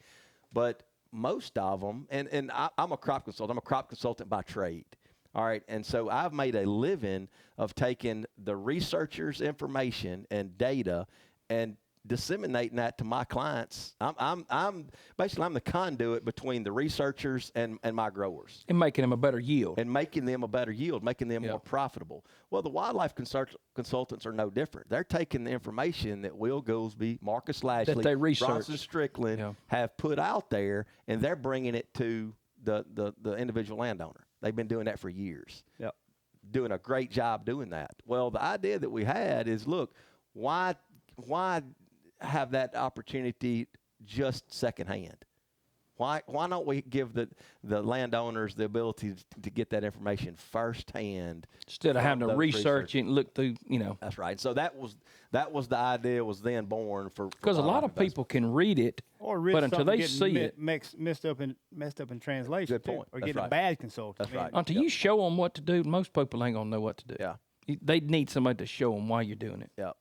but most of them, and I'm a crop consultant. I'm a crop consultant by trade. All right, and so I've made a living of taking the researchers' information and data and disseminating that to my clients. I'm basically the conduit between the researchers and my growers. And making them a better yield. And making them a better yield, making them more profitable. Well, the wildlife consultants are no different. They're taking the information that Will Goolsby, Marcus Lashley, that they research. Bronson Strickland have put out there, and they're bringing it to the individual landowner. They've been doing that for years. Yep. Doing a great job doing that. Well, the idea that we had is, look, why have that opportunity just secondhand? Why don't we give the landowners the ability to get that information firsthand instead of having to research it and look through, That's right. So that was the idea was then born for because a lot of people can read it, but until they see it, messed up in translation. Good point. Or That's getting right. a bad consultant. That's right. until you show them what to do, most people ain't gonna know what to do. Yeah. They need somebody to show them why you're doing it. Yeah.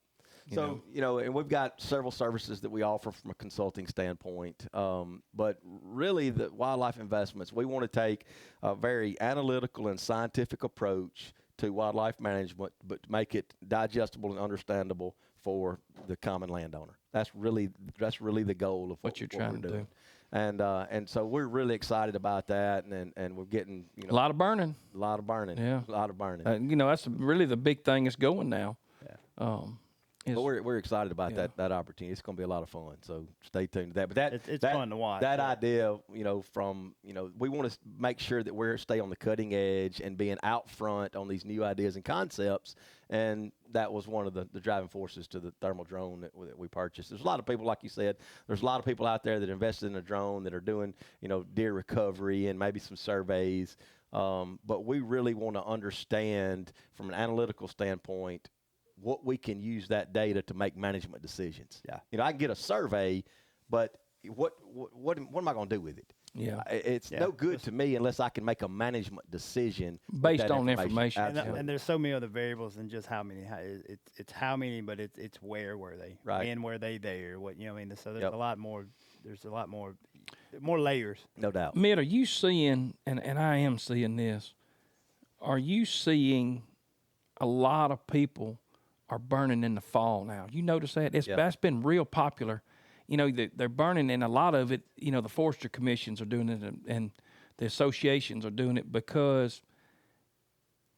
So, and we've got several services that we offer from a consulting standpoint. But really, the wildlife investments, we want to take a very analytical and scientific approach to wildlife management, but make it digestible and understandable for the common landowner. That's really the goal of what you're trying to do. And so we're really excited about that, and we're getting a lot of burning. A lot of burning. Yeah. A lot of burning. That's really the big thing that's going now. Yeah. But we're excited about that opportunity. It's going to be a lot of fun. So stay tuned to that. But it's fun to watch. That idea, from we want to make sure that we're stay on the cutting edge and being out front on these new ideas and concepts. And that was one of the driving forces to the thermal drone that we purchased. There's a lot of people, like you said, there's a lot of people out there that invested in a drone that are doing deer recovery and maybe some surveys. But we really want to understand from an analytical standpoint what we can use that data to make management decisions. Yeah. I can get a survey, but what am I going to do with it? Yeah. It's no good to me unless I can make a management decision based on information. And there's so many other variables than just how many. It's how many, but it's where were they? Right. And were they there? What So there's a lot more. There's a lot more layers. No doubt. Mitt, are you seeing, and I am seeing this, are you seeing a lot of people are burning in the fall now? You notice that? That's been real popular. They're burning, and a lot of it, the forestry commissions are doing it, and the associations are doing it because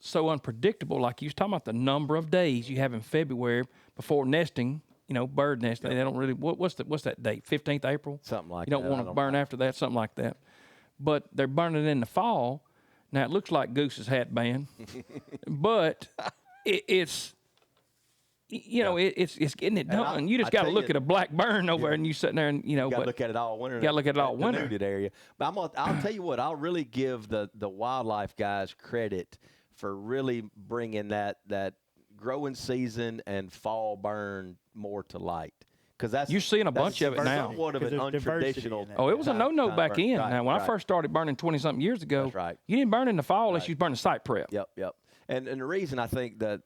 so unpredictable. Like you was talking about the number of days you have in February before nesting, bird nesting. They don't really, what's that date? 15th April? Something like that. You don't want to burn after that, something like that. But they're burning in the fall. Now, it looks like Goose's hat band, but it's getting it done. You just got to look at a black burn over there, and you sitting there, and you got to look at it all winter. You got to look at it all winter. Denuded area. But I'll tell you what. I'll really give the wildlife guys credit for really bringing that growing season and fall burn more to light. Because you're seeing a bunch of it now. Somewhat of an untraditional. Oh, it was a no-no back burn. in. Right, now, when I first started burning 20-something years ago, that's right. You didn't burn in the fall unless you was burning site prep. Yep. And the reason I think that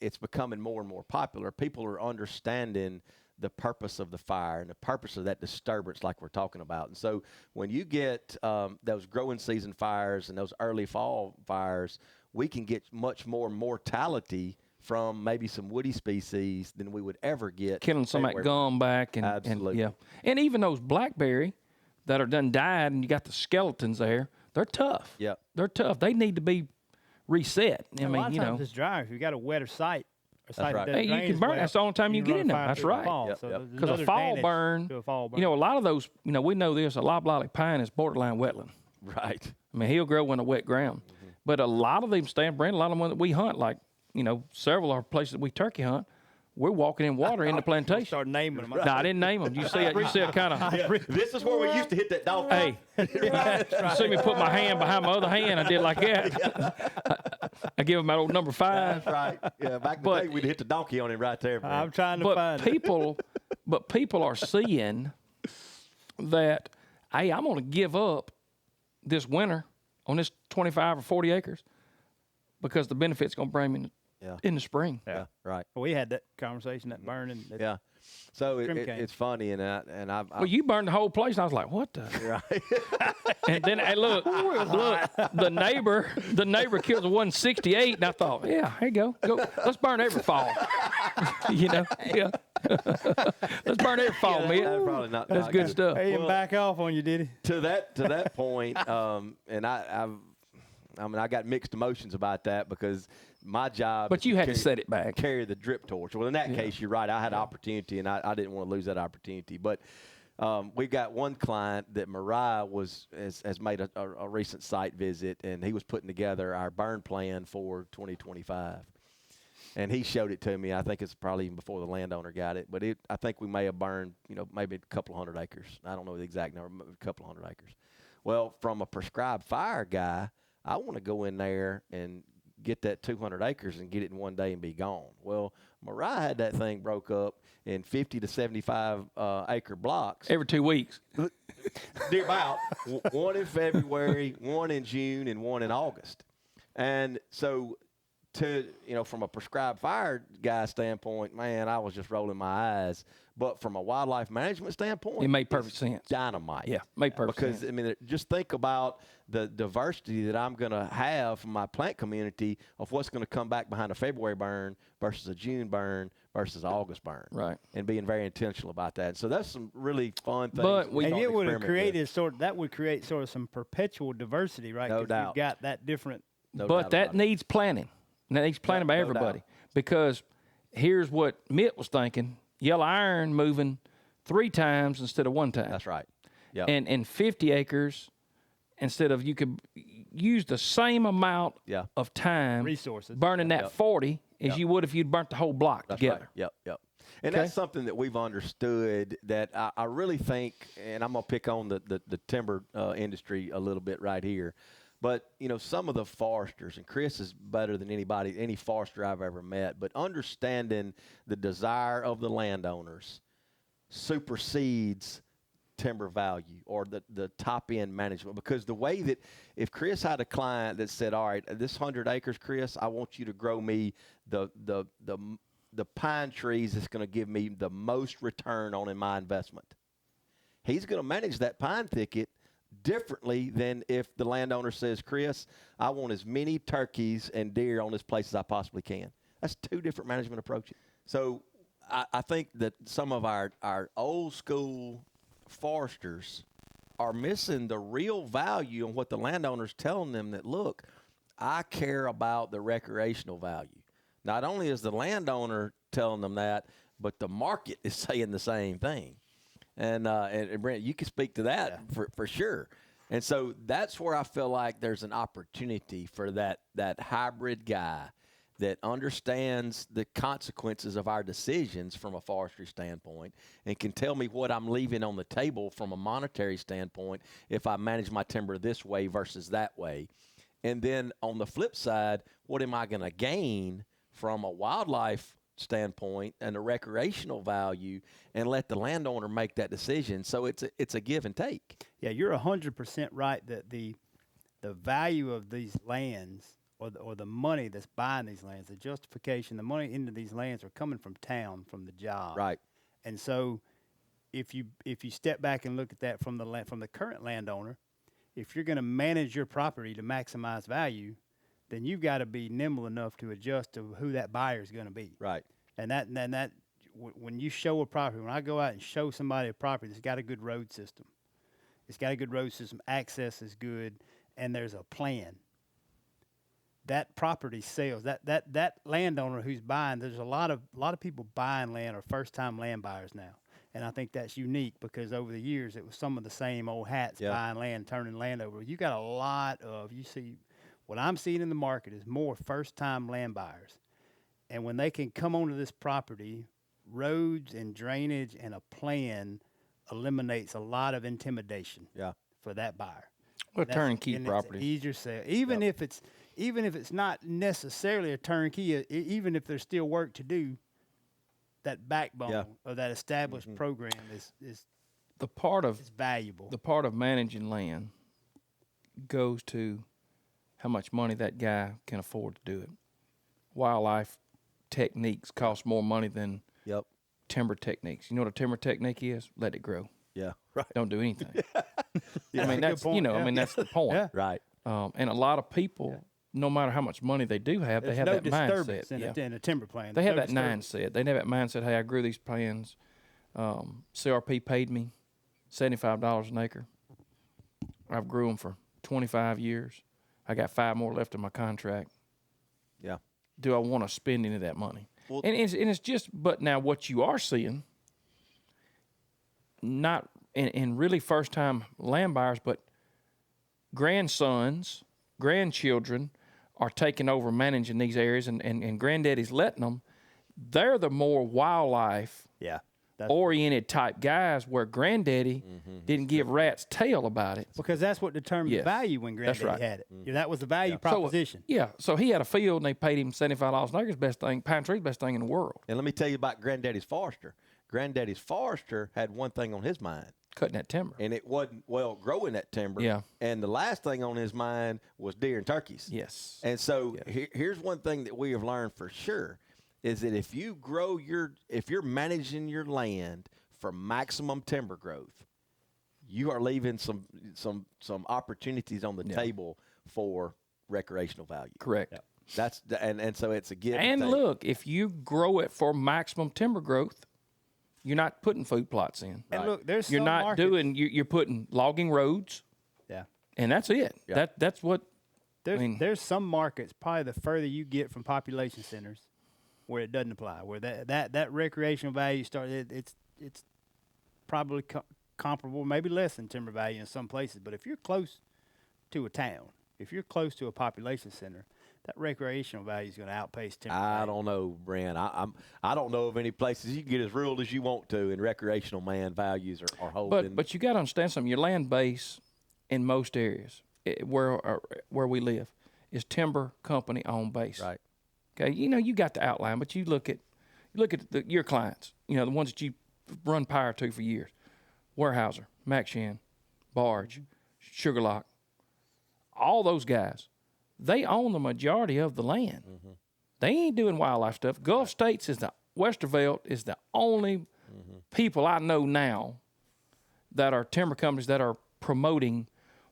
it's becoming more and more popular, people are understanding the purpose of the fire and the purpose of that disturbance like we're talking about. And so when you get those growing season fires and those early fall fires, we can get much more mortality from maybe some woody species than we would ever get. Killing some of that gum back. Absolutely. And even those blackberry that are done died and you got the skeletons there, they're tough. Yep. They're tough. They need to be reset. A lot of times it's dry. If you got a wetter site, That's right. Hey, you can burn. That's the only time you get in there. That's right. Because a fall burn, a lot of those, we know this, a loblolly pine is borderline wetland. Right. I mean, he'll grow in the wet ground. But a lot of them stand brand, a lot of them that we hunt, like, several of our places that we turkey hunt, we're walking in water in the plantation. Start naming them. No, I didn't name them. You see it kind of. Yeah, this is where we used to hit that donkey. Hey, you see me put my hand behind my other hand. I did like that. I give him that old number 5. That's right. Yeah, back in the day, we'd hit the donkey on him right there. Man. I'm trying to find it. But people are seeing that, hey, I'm going to give up this winter on this 25 or 40 acres because the benefit's going to bring me in the spring. Yeah, right. Well, we had that conversation, that burning. Yeah. So it's funny, and I've well, you burned the whole place, and I was like, what the? Right. And then, hey, look, the neighbor killed a 168, and I thought, yeah, here you go, let's burn every fall. Yeah. Let's burn every fall, man. That's good stuff. He didn't back off on you, did he? To that point, and I got mixed emotions about that because my job. But you had to set it back. Carry the drip torch. Well, in that case, you're right. I had opportunity, and I didn't want to lose that opportunity. But we've got one client that Moriah has made a recent site visit, and he was putting together our burn plan for 2025. And he showed it to me. I think it's probably even before the landowner got it. But I think we may have burned, maybe a couple hundred acres. I don't know the exact number, a couple hundred acres. Well, from a prescribed fire guy, I want to go in there and get that 200 acres and get it in one day and be gone. Well, Moriah had that thing broke up in 50 to 75 acre blocks. Every 2 weeks. Near about. One in February, one in June, and one in August. And so from a prescribed fire guy standpoint, man, I was just rolling my eyes. But from a wildlife management standpoint, it made perfect sense. Dynamite. Yeah, made perfect sense. Because, just think about the diversity that I'm going to have from my plant community of what's going to come back behind a February burn versus a June burn versus an August burn. Right. And being very intentional about that. So that's some really fun things. But and it would have created that would create sort of some perpetual diversity, right? No doubt. You've got that different. But that needs planning. That needs planning by everybody. Because here's what Mitt was thinking. Yellow iron moving 3 times instead of 1 time. That's right. Yeah. And 50 acres instead of, you could use the same amount of time resources burning that 40 as you would if you'd burnt the whole block together. Right. Yep. And that's something that we've understood that I really think, and I'm going to pick on the timber industry a little bit right here. But, some of the foresters, and Chris is better than any forester I've ever met, but understanding the desire of the landowners supersedes timber value or the top-end management. Because the way that if Chris had a client that said, all right, this 100 acres, Chris, I want you to grow me the pine trees that's going to give me the most return on in my investment. He's going to manage that pine thicket differently than if the landowner says, Chris, I want as many turkeys and deer on this place as I possibly can. That's 2 different management approaches. So I think that some of our old school foresters are missing the real value in what the landowner's telling them that, look, I care about the recreational value. Not only is the landowner telling them that, but the market is saying the same thing. And Brent, you can speak to that for sure. And so that's where I feel like there's an opportunity for that hybrid guy that understands the consequences of our decisions from a forestry standpoint and can tell me what I'm leaving on the table from a monetary standpoint if I manage my timber this way versus that way. And then on the flip side, what am I going to gain from a wildlife standpoint and a recreational value, and let the landowner make that decision. So it's a give and take. Yeah, you're 100% right that the value of these lands or the money that's buying these lands, the justification, the money into these lands are coming from town, from the job. Right. And so if you step back and look at that from the current landowner, if you're going to manage your property to maximize value, then you've got to be nimble enough to adjust to who that buyer is going to be. Right. And that when you show a property, when I go out and show somebody a property that's got a good road system, access is good, and there's a plan, that property sells. That landowner who's buying, there's a lot of people buying land or first-time land buyers now. And I think that's unique because over the years it was some of the same old hats buying land, turning land over. You got a lot of, what I'm seeing in the market is more first-time land buyers. And when they can come onto this property, roads and drainage and a plan eliminates a lot of intimidation for that buyer. Well, turnkey property. It's easier sale. Even if it's not necessarily a turnkey, even if there's still work to do, that backbone of that established program is the part of valuable. The part of managing land goes to how much money that guy can afford to do it. Wildlife techniques cost more money than timber techniques. You know what a timber technique is? Let it grow. Yeah, right. Don't do anything. I mean, that's I mean, that's the point. Yeah. Right. And a lot of people, no matter how much money they do have, There's they have no that mindset. in a timber plan. They There's have no that disturbance. mindset. They have that mindset. Hey, I grew these plans. CRP paid me $75 an acre. I've grew them for 25 years. I got 5 more left in my contract. Yeah. Do I want to spend any of that money? Well, and it's just, but now what you are seeing, not in really first-time land buyers, but grandsons, grandchildren are taking over managing these areas, and granddaddy's letting them. They're the more wildlife oriented type guys, where granddaddy didn't give rat's tail about it. Because that's what determined the value when granddaddy had it. That was the value proposition. So he had a field, and they paid him $75 an acre. Best thing, pine tree's best thing in the world. And let me tell you about granddaddy's forester. Granddaddy's forester had one thing on his mind. Cutting that timber. And it wasn't, growing that timber. Yeah. And the last thing on his mind was deer and turkeys. Yes. And so here's one thing that we have learned for sure is that if you're managing your land for maximum timber growth, you are leaving some opportunities on the table for recreational value. Correct. That's and so it's a give. And look, if you grow it for maximum timber growth, you're not putting food plots in. And look, there's you're some not markets, doing. You're putting logging roads. Yeah. And that's it. Yeah. That's what. There's some markets, probably the further you get from population centers, where it doesn't apply, where that recreational value starts. It's probably comparable, maybe less than timber value in some places. But if you're close to a town, if you're close to a population center, that recreational value is going to outpace timber value. I don't know, Brent. I don't know of any places you can get as rural as you want to, and recreational land values are holding. But you got to understand something. Your land base in most areas where we live is timber company owned base. Right. Okay. You got the outline, but you look at your clients. The ones that you run power to for years. Weyerhaeuser, Macshan, Barge, Sugarlock, all those guys. They own the majority of the land. Mm-hmm. They ain't doing wildlife stuff. Gulf States Westervelt is the only people I know now that are timber companies that are promoting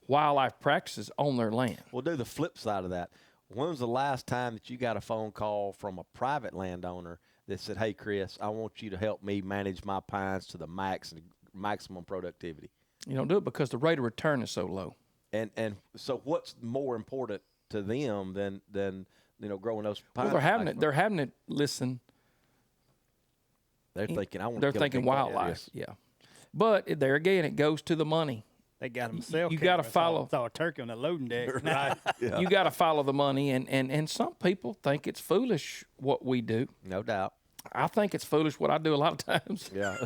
wildlife practices on their land. We'll do the flip side of that. When was the last time that you got a phone call from a private landowner that said, "Hey, Chris, I want you to help me manage my pines to the maximum productivity"? You don't do it because the rate of return is so low. And so what's more important to them than growing those pines? Well, they're having it. Listen, they're thinking. They're thinking wildlife. Yeah, but there again, it goes to the money. They got them cell. You got to follow. Saw a turkey on that loading deck. Right. Yeah. You got to follow the money, and some people think it's foolish what we do. No doubt. I think it's foolish what I do a lot of times. Yeah.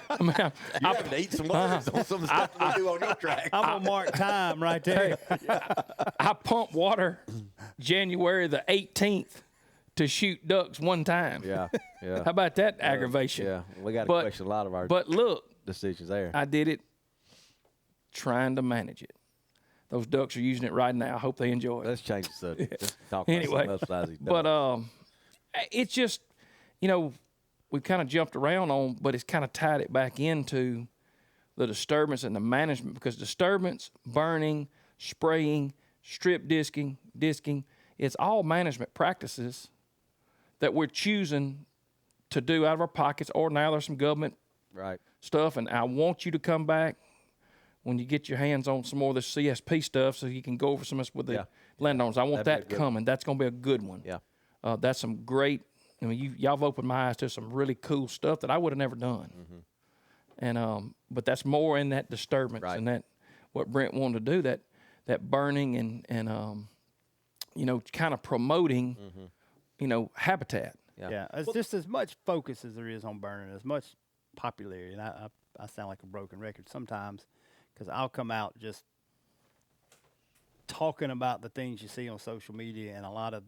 I mean, you have to eat some words on some of the stuff that we do on your track. I'm gonna mark time right there. I pump water January the 18th to shoot ducks one time. Yeah. Yeah. How about that aggravation? Yeah. We got to question a lot of our decisions there. I did it trying to manage it. Those ducks are using it right now. I hope they enjoy it. Let's change the subject. Let's talk Anyway, about something else besides these but ducks. it's just, we've kind of jumped around on, but it's kind of tied it back into the disturbance and the management, because disturbance, burning, spraying, strip disking, it's all management practices that we're choosing to do out of our pockets, or now there's some government stuff, and I want you to come back when you get your hands on some more of this CSP stuff so you can go over some of this with the landowners. I want that coming. That's going to be a good one. Yeah. That's some great, y'all have opened my eyes to some really cool stuff that I would have never done. Mm-hmm. And but that's more in that disturbance and that what Brent wanted to do, that burning and kind of promoting, habitat. Yeah, it's just as much focus as there is on burning, as much popularity. And I sound like a broken record sometimes because I'll come out just talking about the things you see on social media, and a lot of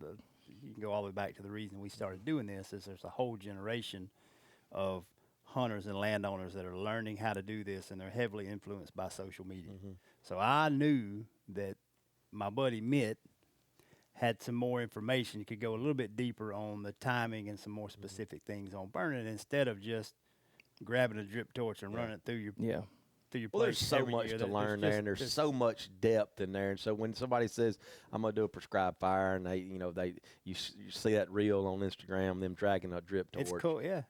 you can go all the way back to the reason we started doing this is there's a whole generation of hunters and landowners that are learning how to do this, and they're heavily influenced by social media. So I knew that my buddy Mitt had some more information. You could go a little bit deeper on the timing and some more specific things on burning instead of just grabbing a drip torch and running it through your through your Well, there's place so every much year. to learn there, and there's so much depth in there. And so when somebody says, "I'm gonna do a prescribed fire," and you see that reel on Instagram, them dragging a drip torch. It's cool, yeah.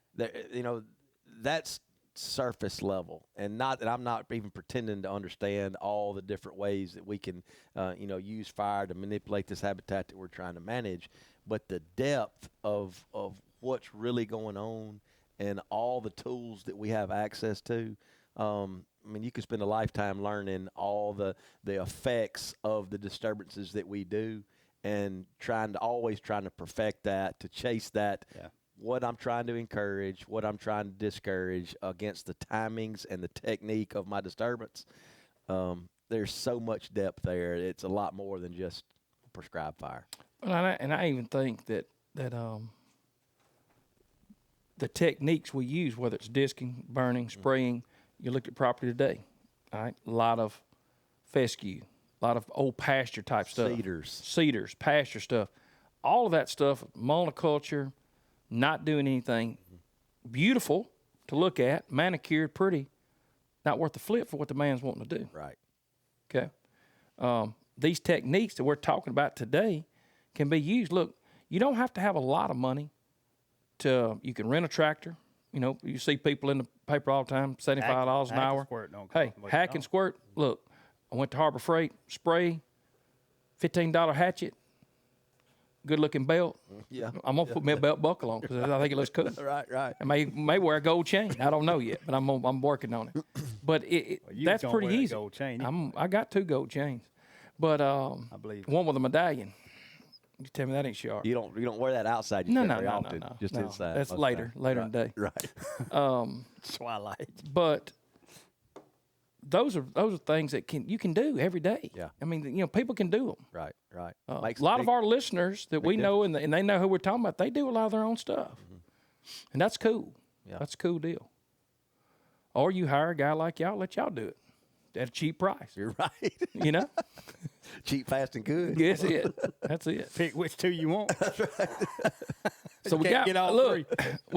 That's surface level, and not that I'm not even pretending to understand all the different ways that we can, use fire to manipulate this habitat that we're trying to manage. But the depth of what's really going on and all the tools that we have access to. You could spend a lifetime learning all the effects of the disturbances that we do, and always trying to perfect that, to chase that. Yeah. What I'm trying to encourage, what I'm trying to discourage against the timings and the technique of my disturbance. There's so much depth there. It's a lot more than just prescribed fire. Well, and I even think that the techniques we use, whether it's disking, burning, spraying, you look at property today, all right? A lot of fescue, a lot of old pasture type stuff. Cedars, pasture stuff. All of that stuff, monoculture, not doing anything, beautiful to look at, manicured, pretty, not worth the flip for what the man's wanting to do. Right. Okay. These techniques that we're talking about today can be used. Look, you don't have to have a lot of money you can rent a tractor. You see people in the paper all the time, $75 an hour. Hey, hack and squirt. Look, I went to Harbor Freight, spray, $15 hatchet, good-looking belt. Yeah. I'm going to put me a belt buckle on because I think it looks cool. Right. I may wear a gold chain. I don't know yet, but I'm working on it. But that's pretty easy. Gold chain. I got 2 gold chains, but I believe one with a medallion. You tell me that ain't sharp. You don't wear that outside. No, Just inside. That's later in the day. Right. Twilight. But those are things that you can do every day. Yeah. People can do them. Right. A lot of our listeners that we know and they know who we're talking about, they do a lot of their own stuff, and that's cool. Yeah. That's a cool deal. Or you hire a guy like y'all, let y'all do it at a cheap price. You're right. Cheap, fast, and good. That's it. That's it. Pick which 2 you want. So we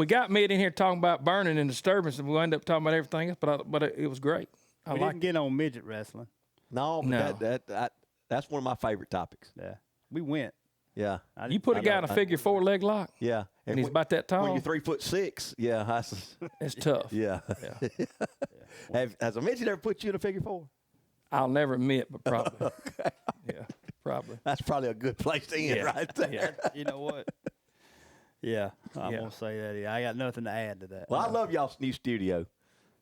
got Mitt in here talking about burning and disturbance, and we ended up talking about everything else. But it was great. We didn't get on midget wrestling. No, but that's one of my favorite topics. Yeah, we went. Yeah. You put a guy in a figure 4 leg lock. Yeah. And he's about that tall. When you're 3'6", yeah, it's tough. Yeah. Has a midget ever put you in a figure 4? I'll never admit, but probably. Okay. Yeah, probably. That's probably a good place to end right there. Yeah. You know what? Yeah, I'm going to say that. I got nothing to add to that. Well, I love y'all's new studio.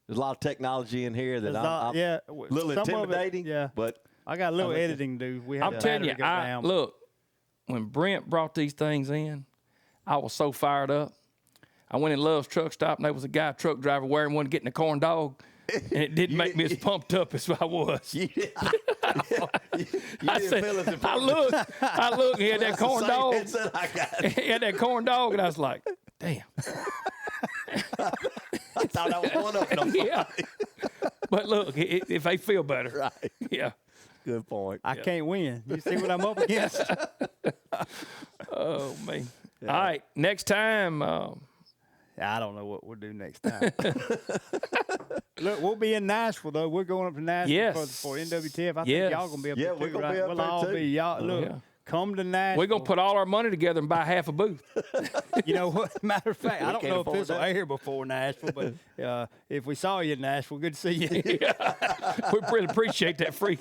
There's a lot of technology in here that I'm a little intimidating. But I got a little editing to do. I'm telling you, look, when Brent brought these things in, I was so fired up. I went in Love's truck stop, and there was a truck driver wearing one getting a corn dog. And it didn't make me as pumped up as I was. I looked, he had that corn dog. He had that corn dog, and I was like, damn. I thought I was one of them. Yeah. But look, if they feel better. Right. Yeah. Good point. I can't win. You see what I'm up against? Oh, man. Yeah. All right. Next time. I don't know what we'll do next time. Look, we'll be in Nashville, though. We're going up to Nashville for NWTF. I think y'all going to be up there, too. We're going to be up there, we'll all too. be. Y'all, look, come to Nashville. We're going to put all our money together and buy half a booth. You know what? Matter of fact, I don't know if this will air before Nashville, but if we saw you in Nashville, good to see you. Yeah. We really appreciate that free.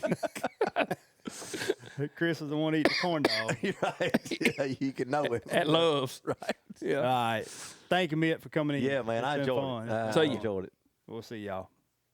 Chris is the one eating the corn dog. Right. Yeah, you can know it. At Love's. Right. Yeah. All right. Thank you, Mitt, for coming in. Yeah, man. I enjoyed it. So you enjoyed it. We'll see y'all.